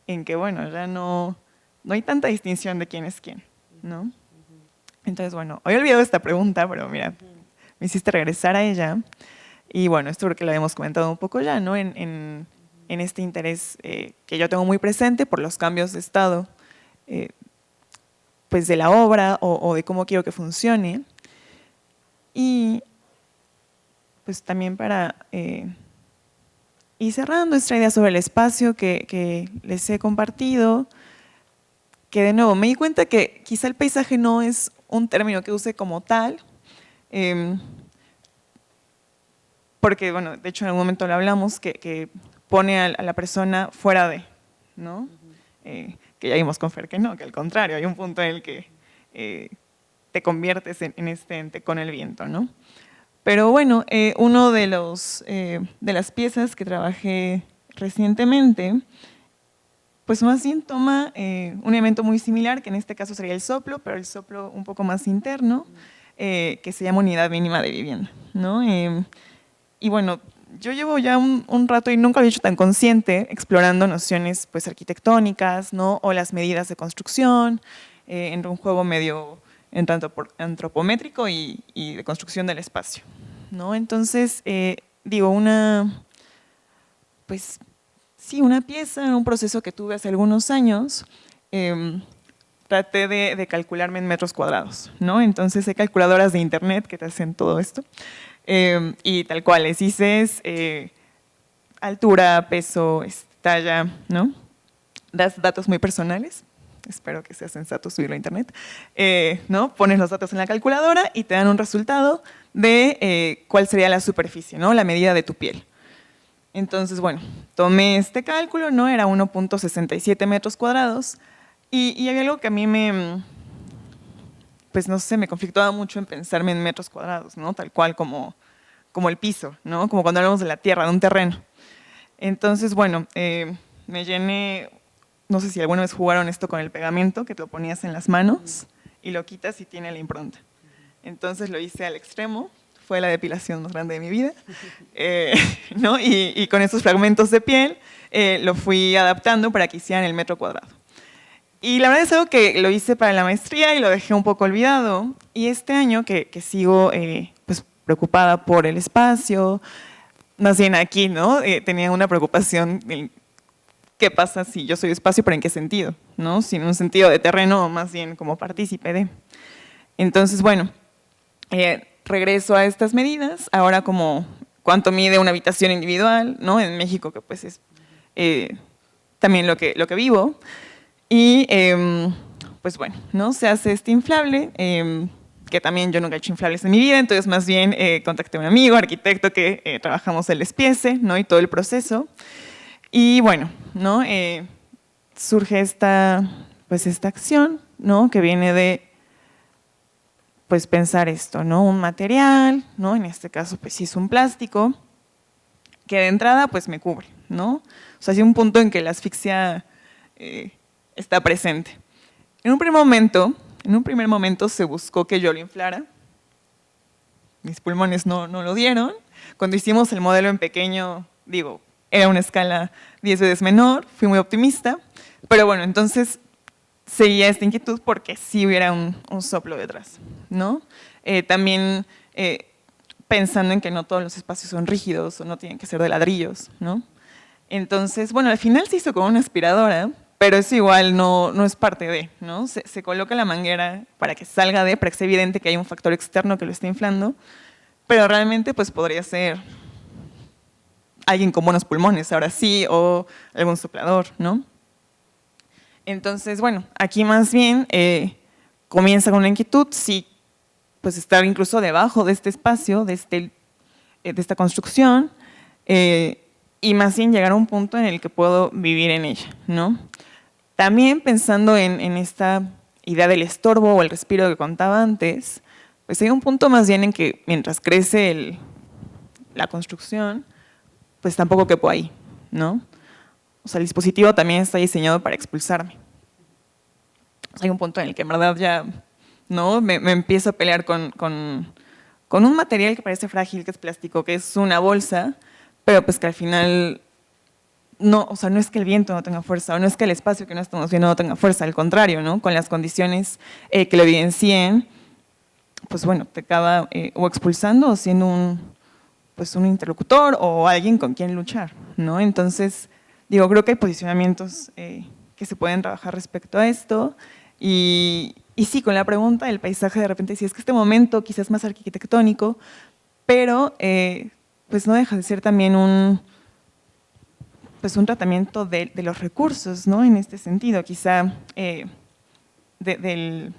en que, bueno, ya no hay tanta distinción de quién es quién, ¿no? Entonces, bueno, hoy he olvidado esta pregunta, pero mira, me hiciste regresar a ella. Y bueno, esto porque lo habíamos comentado un poco ya, ¿no? En este interés que yo tengo muy presente por los cambios de estado, pues de la obra o de cómo quiero que funcione. Y pues también para ir cerrando esta idea sobre el espacio que les he compartido, que de nuevo me di cuenta que quizá el paisaje no es un término que use como tal, porque, bueno, de hecho en algún momento lo hablamos, que pone a la persona fuera de, ¿no? Que ya vimos con Fer que no, que al contrario, hay un punto en el que te conviertes en este ente con el viento, ¿no? Pero bueno, uno de las piezas que trabajé recientemente, pues más bien toma un elemento muy similar, que en este caso sería el soplo, pero el soplo un poco más interno, que se llama unidad mínima de vivienda, ¿no? Y bueno, yo llevo ya un rato y nunca lo he hecho tan consciente, explorando nociones pues arquitectónicas, ¿no? O las medidas de construcción, en un juego medio en tanto antropométrico y de construcción del espacio, ¿no? Entonces, digo, pues sí, una pieza, un proceso que tuve hace algunos años, traté de calcularme en metros cuadrados, ¿no? Entonces hay calculadoras de internet que te hacen todo esto, y tal cual, les dices altura, peso, talla, ¿no? Das datos muy personales. Espero que sea sensato subirlo a internet. ¿No? Pones los datos en la calculadora y te dan un resultado de cuál sería la superficie, ¿no? La medida de tu piel. Entonces, bueno, tomé este cálculo, ¿no? Era 1.67 metros cuadrados y había algo que a mí pues no sé, me conflictaba mucho en pensarme en metros cuadrados, ¿no? Tal cual como el piso, ¿no? Como cuando hablamos de la tierra, de un terreno. Entonces, bueno, me llené, no sé si alguna vez jugaron esto con el pegamento, que te lo ponías en las manos y lo quitas y tiene la impronta. Entonces lo hice al extremo, fue la depilación más grande de mi vida, ¿no? Y con esos fragmentos de piel lo fui adaptando para que hicieran el metro cuadrado. Y la verdad es algo que lo hice para la maestría y lo dejé un poco olvidado. Y este año que sigo pues, preocupada por el espacio, más bien aquí, ¿no? Tenía una preocupación en qué pasa si yo soy espacio, pero en qué sentido, ¿no? Si en un sentido de terreno o más bien como partícipe de. Entonces, bueno, regreso a estas medidas, ahora como cuánto mide una habitación individual, ¿no? En México, que pues es también lo que vivo. Y pues bueno, ¿no? Se hace este inflable, que también yo nunca he hecho inflables en mi vida, entonces más bien contacté a un amigo, arquitecto, que trabajamos el despiece, ¿no? Y todo el proceso. Y bueno, ¿no? Surge esta acción, ¿no? Que viene de pues pensar esto, ¿no? Un material, ¿no? En este caso pues sí es un plástico, que de entrada pues me cubre, ¿no? O sea, hay un punto en que la asfixia está presente. En un primer momento se buscó que yo lo inflara. Mis pulmones no lo dieron. Cuando hicimos el modelo en pequeño, digo, era una escala 10 veces menor, fui muy optimista, pero bueno, entonces seguía esta inquietud porque sí hubiera un soplo detrás, ¿no? También pensando en que no todos los espacios son rígidos o no tienen que ser de ladrillos, ¿no? Entonces, bueno, al final se hizo con una aspiradora, pero eso igual no es parte de, ¿no? Se coloca la manguera para que salga para que sea evidente que hay un factor externo que lo está inflando, pero realmente pues podría ser alguien con buenos pulmones, ahora sí, o algún soplador, ¿no? Entonces, bueno, aquí más bien comienza con una inquietud, sí, pues estar incluso debajo de este espacio, de esta construcción, y más bien llegar a un punto en el que puedo vivir en ella, ¿no? También pensando en esta idea del estorbo o el respiro que contaba antes, pues hay un punto más bien en que mientras crece la construcción, pues tampoco quepo ahí, ¿no? O sea, el dispositivo también está diseñado para expulsarme. O sea, hay un punto en el que en verdad ya, ¿no? Me empiezo a pelear con un material que parece frágil, que es plástico, que es una bolsa, pero pues que al final no, o sea, no es que el viento no tenga fuerza, o no es que el espacio que no estamos viendo no tenga fuerza, al contrario, ¿no? Con las condiciones que lo evidencien, pues bueno, te acaba o expulsando o siendo un interlocutor o alguien con quien luchar, ¿no? Entonces, digo, creo que hay posicionamientos que se pueden trabajar respecto a esto y sí, con la pregunta del paisaje de repente, si es que este momento quizás más arquitectónico, pero pues no deja de ser también un tratamiento de los recursos, ¿no? En este sentido, quizá del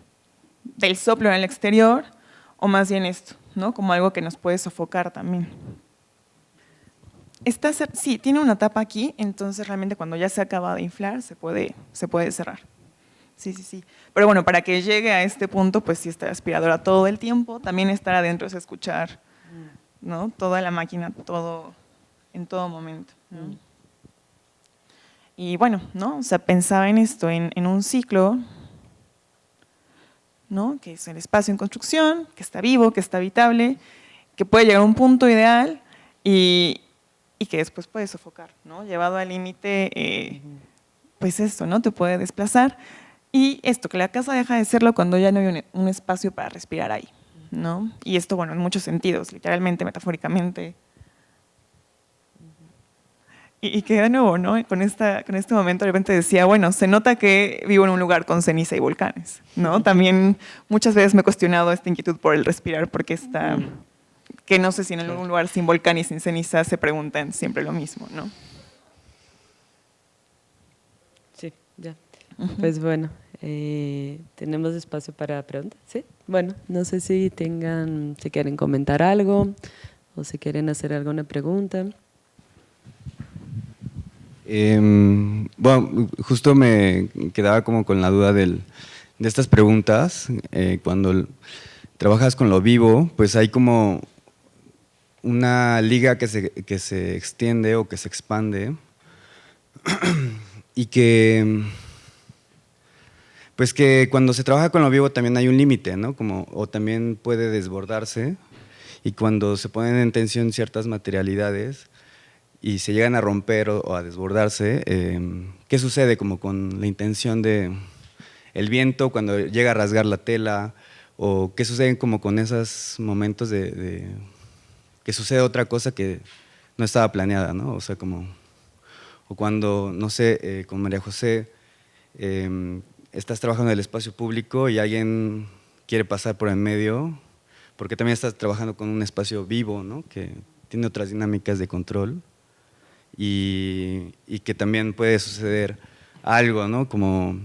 soplo en el exterior, o más bien esto, ¿no? Como algo que nos puede sofocar también. Sí, tiene una tapa aquí, entonces realmente cuando ya se acaba de inflar se puede cerrar. Sí. Pero bueno, para que llegue a este punto, pues sí está la aspiradora todo el tiempo, también estar adentro es escuchar, ¿no? Toda la máquina, en todo momento, ¿no? Y bueno, ¿no? O sea, pensaba en esto, en un ciclo, ¿no? Que es el espacio en construcción, que está vivo, que está habitable, que puede llegar a un punto ideal y que después puede sofocar, ¿no? Llevado al límite, pues esto, ¿no? Te puede desplazar. Y esto, que la casa deja de serlo cuando ya no hay un espacio para respirar ahí, ¿no? Y esto, bueno, en muchos sentidos, literalmente, metafóricamente. Y que de nuevo, ¿no? Con este momento de repente decía, bueno, se nota que vivo en un lugar con ceniza y volcanes, ¿no? También muchas veces me he cuestionado esta inquietud por el respirar porque está que no sé si en algún lugar sin volcán y sin ceniza se preguntan siempre lo mismo, ¿no? Sí, ya. Pues bueno, tenemos espacio para preguntas, ¿sí? Bueno, no sé si quieren comentar algo o si quieren hacer alguna pregunta. Bueno, justo me quedaba como con la duda de estas preguntas. Cuando trabajas con lo vivo, pues hay como una liga que se extiende o que se expande y que, pues que cuando se trabaja con lo vivo también hay un límite, ¿no? O también puede desbordarse, y cuando se ponen en tensión ciertas materialidades y se llegan a romper o a desbordarse, ¿qué sucede como con la intención de el viento cuando llega a rasgar la tela? ¿O qué sucede como con esos momentos de que sucede otra cosa que no estaba planeada, ¿no? O sea, o cuando, no sé, con María José, estás trabajando en el espacio público y alguien quiere pasar por en medio, porque también estás trabajando con un espacio vivo, ¿no? Que tiene otras dinámicas de control, y que también puede suceder algo, ¿no? Como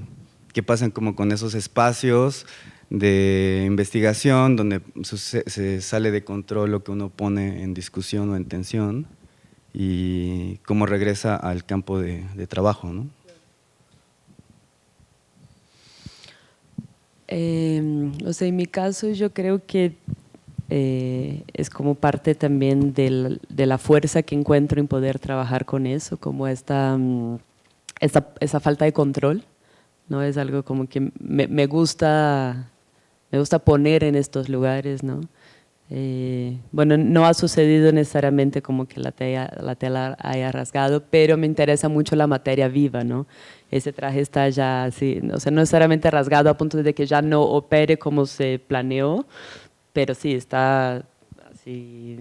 que pasan como con esos espacios de investigación donde se sale de control lo que uno pone en discusión o en tensión, y cómo regresa al campo de trabajo, ¿no? O sea, en mi caso yo creo que es como parte también de la fuerza que encuentro en poder trabajar con eso, como esa falta de control, ¿no? Es algo como que me gusta poner en estos lugares, ¿no? Bueno, no ha sucedido necesariamente como que la tela haya rasgado, pero me interesa mucho la materia viva, ¿no? Ese traje está ya así, o sea, no necesariamente rasgado a punto de que ya no opere como se planeó, pero sí está así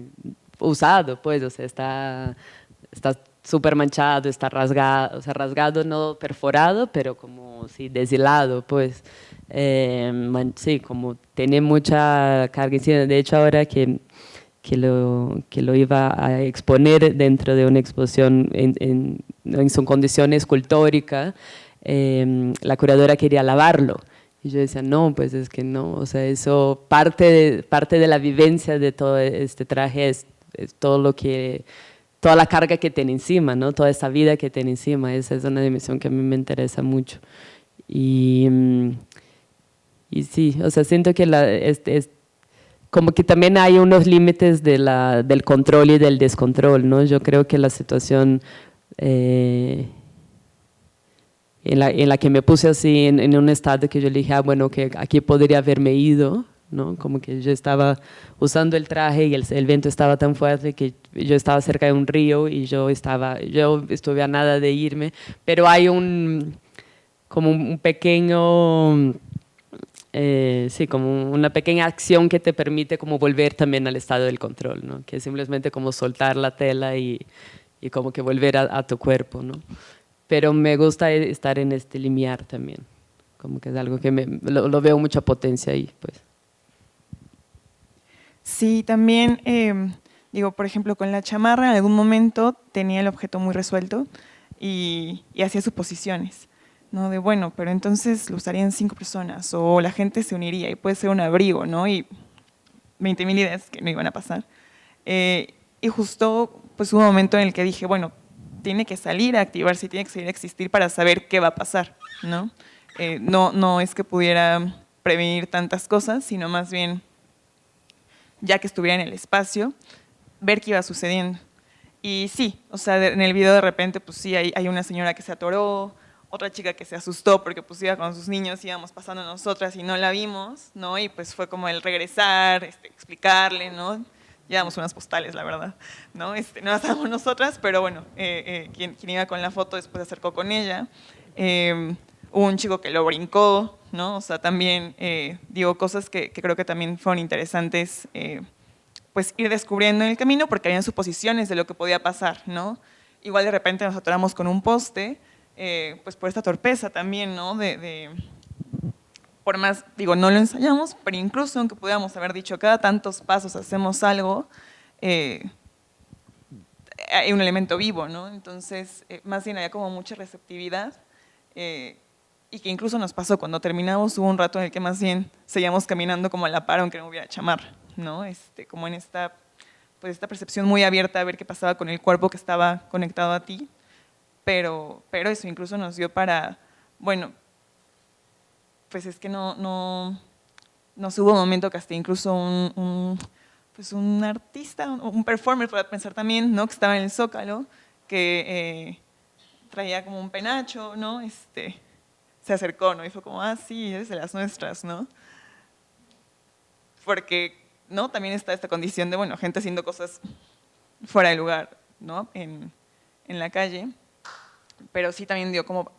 usado, pues, o sea, está súper manchado, está rasgado, o sea, rasgado no perforado, pero como sí, deshilado, pues. Sí, como tiene mucha carga encima. De hecho, ahora que lo iba a exponer dentro de una exposición en su condición escultórica, la curadora quería lavarlo. Y yo decía, no, pues es que no, o sea, eso parte de la vivencia de todo este traje es todo lo que, toda la carga que tiene encima, ¿no? Toda esa vida que tiene encima. Esa es una dimensión que a mí me interesa mucho. Y sí, o sea, siento que como que también hay unos límites del control y del descontrol, ¿no? Yo creo que la situación en la que me puse así en un estado que yo le dije, bueno, que aquí podría haberme ido, ¿no? Como que yo estaba usando el traje y el viento estaba tan fuerte que yo estaba cerca de un río y yo estuve a nada de irme, pero hay como un pequeño… sí, como una pequeña acción que te permite como volver también al estado del control, ¿no? Que es simplemente como soltar la tela y como que volver a tu cuerpo, ¿no? Pero me gusta estar en este limiar también, como que es algo que lo veo mucha potencia ahí, pues. Sí, también, digo, por ejemplo, con la chamarra en algún momento tenía el objeto muy resuelto y hacía suposiciones, ¿no? De bueno, pero entonces lo usarían 5 personas o la gente se uniría y puede ser un abrigo, ¿no? Y 20.000 ideas que no iban a pasar. Y justo pues hubo un momento en el que dije, bueno, tiene que salir a activarse, tiene que salir a existir para saber qué va a pasar, ¿no? No es que pudiera prevenir tantas cosas, sino más bien, ya que estuviera en el espacio, ver qué iba sucediendo. Y sí, o sea, en el video de repente, pues sí, hay una señora que se atoró, otra chica que se asustó porque pues iba con sus niños, íbamos pasando nosotras y no la vimos, ¿no? Y pues fue como el regresar, explicarle, ¿no? Llevamos unas postales, la verdad, ¿no? No las damos nosotras, pero bueno, quien iba con la foto después se acercó con ella. Hubo un chico que lo brincó, ¿no? O sea, también, digo, cosas que creo que también fueron interesantes, pues ir descubriendo en el camino, porque habían suposiciones de lo que podía pasar, ¿no? Igual de repente nos atoramos con un poste, pues por esta torpeza también, ¿no? por más, digo, no lo ensayamos, pero incluso aunque pudiéramos haber dicho cada tantos pasos hacemos algo, hay un elemento vivo, ¿no? Entonces, más bien había como mucha receptividad, y que incluso nos pasó cuando terminamos, hubo un rato en el que más bien seguíamos caminando como a la par aunque no hubiera chamarra, ¿no? Como en esta percepción muy abierta a ver qué pasaba con el cuerpo que estaba conectado a ti, pero eso incluso nos dio para, bueno, pues es que no hubo un momento que hasta incluso pues un artista, un performer, para pensar también, ¿no? Que estaba en el Zócalo, que traía como un penacho, ¿no? Se acercó, ¿no? Y fue como, sí, eres de las nuestras, ¿no? Porque, ¿no? También está esta condición de, bueno, gente haciendo cosas fuera de lugar, ¿no? En la calle, pero sí también dio como,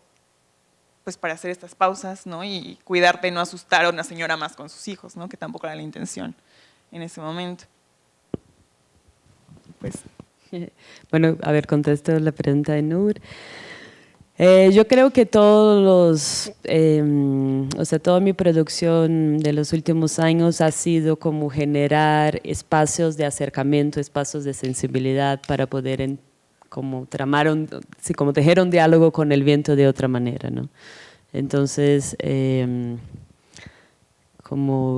pues para hacer estas pausas, ¿no? Y cuidar de no asustar a una señora más con sus hijos, ¿no? Que tampoco era la intención en ese momento. Pues. Bueno, a ver, contesto la pregunta de Nur. Yo creo que toda mi producción de los últimos años ha sido como generar espacios de acercamiento, espacios de sensibilidad para poder como como tejer un diálogo con el viento de otra manera, ¿no? Entonces,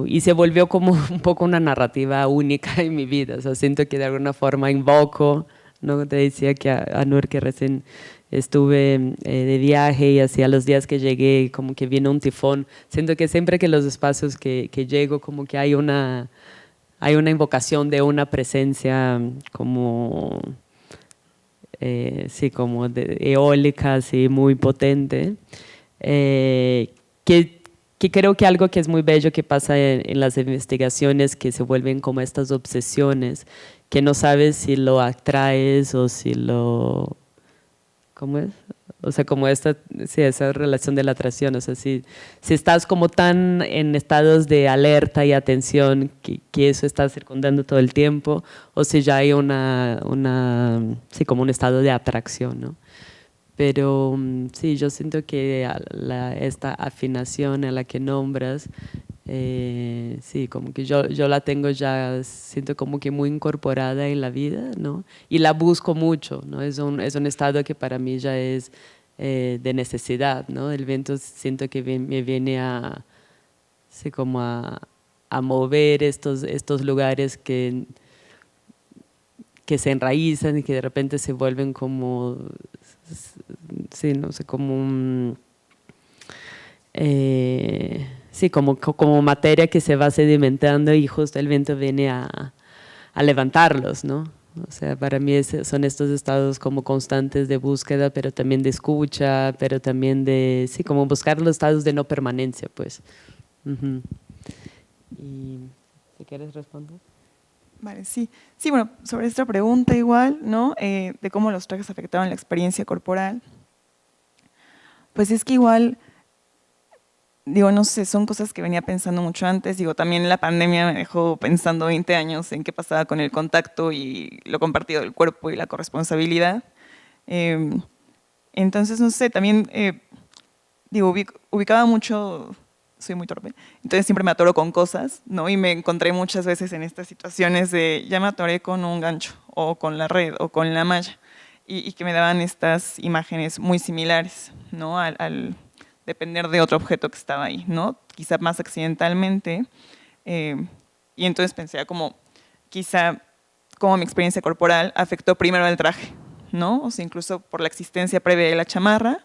y se volvió como un poco una narrativa única en mi vida. O sea, siento que de alguna forma invoco, ¿no? Te decía que a Nur que recién estuve de viaje y hacía los días que llegué como que vino un tifón. Siento que siempre que los espacios que llego como que hay una invocación de una presencia como como eólica, así muy potente, que creo que algo que es muy bello que pasa en las investigaciones, que se vuelven como estas obsesiones, que no sabes si lo atraes o si lo... ¿Cómo es? O sea, como esa relación de la atracción, o sea, si estás como tan en estados de alerta y atención que eso está circundando todo el tiempo, o si ya hay como un estado de atracción, ¿no? Pero sí, yo siento que esta afinación a la que nombras, sí, como que yo la tengo ya, siento como que muy incorporada en la vida, ¿no? Y la busco mucho, ¿no? Es un estado que para mí ya es de necesidad, ¿no? El viento siento que me viene como a mover estos lugares que se enraizan y que de repente se vuelven como, sí, no sé, como como materia que se va sedimentando y justo el viento viene a levantarlos, ¿no? O sea, para mí son estos estados como constantes de búsqueda, pero también de escucha, pero también de, como buscar los estados de no permanencia, pues. Y si quieres responder. Vale, sí. Sí, bueno, sobre esta pregunta igual, ¿no? De cómo los trajes afectaron la experiencia corporal. Pues es que igual, digo, no sé, son cosas que venía pensando mucho antes. Digo, también la pandemia me dejó pensando 20 años en qué pasaba con el contacto y lo compartido del cuerpo y la corresponsabilidad. Entonces, no sé, también, digo, ubicaba mucho, soy muy torpe, entonces siempre me atoro con cosas, ¿no? Y me encontré muchas veces en estas situaciones de ya me atoré con un gancho, o con la red, o con la malla, y que me daban estas imágenes muy similares, ¿no? Al depender de otro objeto que estaba ahí, ¿no? Quizá más accidentalmente, y entonces pensé como, quizá como mi experiencia corporal afectó primero el traje, ¿no? O sea, incluso por la existencia previa de la chamarra,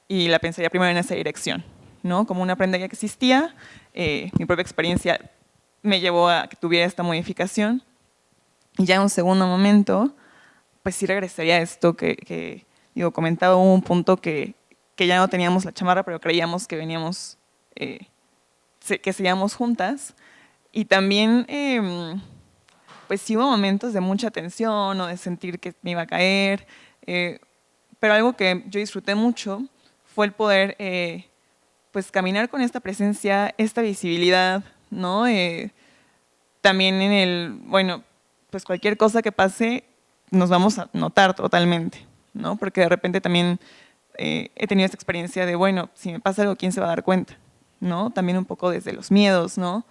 y la pensaría primero en esa dirección, ¿no? Como una prenda ya que existía, mi propia experiencia me llevó a que tuviera esta modificación, y ya en un segundo momento, pues sí regresaría a esto que digo, comentaba un punto que ya no teníamos la chamarra, pero creíamos que veníamos, que seguíamos juntas, y también, pues sí hubo momentos de mucha tensión o de sentir que me iba a caer, pero algo que yo disfruté mucho fue el poder, pues caminar con esta presencia, esta visibilidad, ¿no? También bueno, pues cualquier cosa que pase nos vamos a notar totalmente, ¿no? Porque de repente también he tenido esta experiencia de, bueno, si me pasa algo, ¿quién se va a dar cuenta? ¿no? También un poco desde los miedos, ¿no?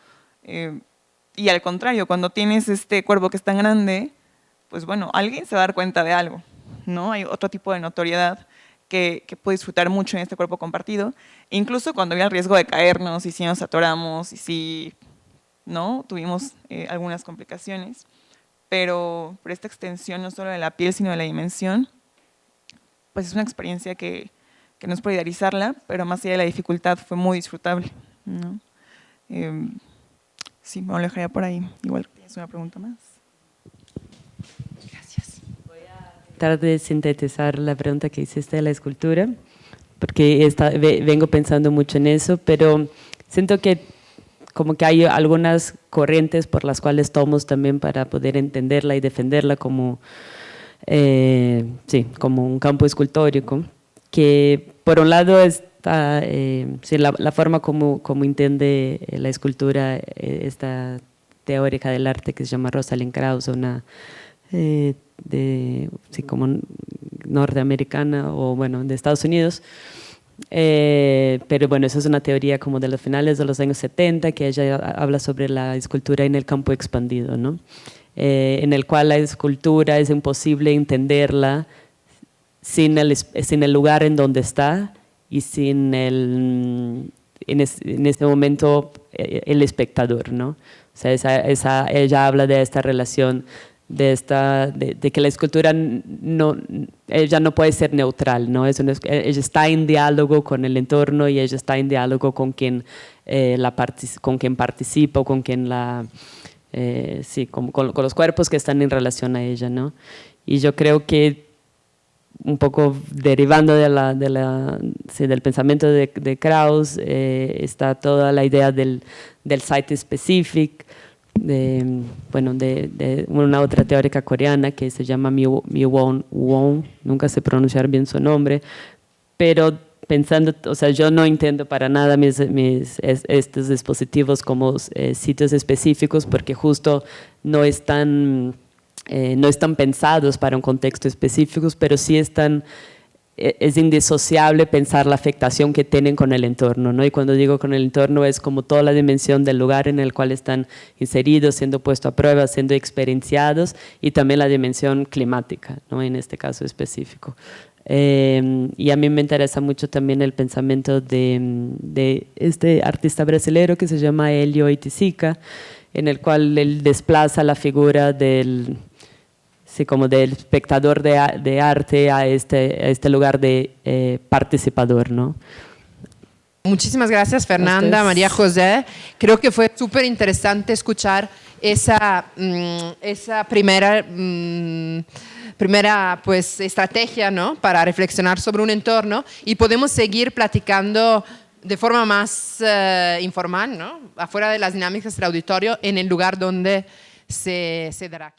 Y al contrario, cuando tienes este cuerpo que es tan grande, pues bueno, alguien se va a dar cuenta de algo, ¿no? Hay otro tipo de notoriedad que puede disfrutar mucho en este cuerpo compartido, e incluso cuando había el riesgo de caernos y si nos atoramos y si, ¿no? Tuvimos algunas complicaciones, pero esta extensión no solo de la piel, sino de la dimensión, pues es una experiencia que no es por idealizarla, pero más allá de la dificultad fue muy disfrutable, ¿no? Sí, me lo dejaría por ahí. Igual tienes una pregunta más. Gracias. Tratar de sintetizar la pregunta que hiciste de la escultura, porque vengo pensando mucho en eso, pero siento que como que hay algunas corrientes por las cuales tomamos también para poder entenderla y defenderla como, sí, como un campo escultórico, que por un lado está sí, la forma como entiende la escultura esta teórica del arte que se llama Rosalind Krauss, una sí, como norteamericana o bueno, de Estados Unidos. Pero bueno, esa es una teoría como de los finales de los años 70, que ella habla sobre la escultura en el campo expandido, ¿no? En el cual la escultura es imposible entenderla sin el lugar en donde está y sin en este momento el espectador, ¿no? O sea, ella habla de esta relación de que la escultura ella no puede ser neutral, ¿no? Ella está en diálogo con el entorno y ella está en diálogo con quien, con quien participa o con quien sí, con los cuerpos que están en relación a ella, ¿no? Y yo creo que un poco derivando sí, del pensamiento de Krauss, está toda la idea del site specific, de una otra teórica coreana que se llama Mi-won Won, nunca sé pronunciar bien su nombre, pero pensando, o sea, yo no entiendo para nada estos dispositivos como sitios específicos porque justo no están pensados para un contexto específico, pero sí es indisociable pensar la afectación que tienen con el entorno, ¿no? Y cuando digo con el entorno es como toda la dimensión del lugar en el cual están inseridos, siendo puestos a prueba, siendo experienciados, y también la dimensión climática, ¿no? En este caso específico. Y a mí me interesa mucho también el pensamiento de este artista brasileño que se llama Hélio Oiticica, en el cual él desplaza la figura como del espectador de arte a este lugar de participador, ¿no? Muchísimas gracias, Fernanda, María José. Creo que fue súper interesante escuchar esa primera pues, estrategia, ¿no? Para reflexionar sobre un entorno, y podemos seguir platicando de forma más informal, ¿no? Afuera de las dinámicas del auditorio, en el lugar donde se dará.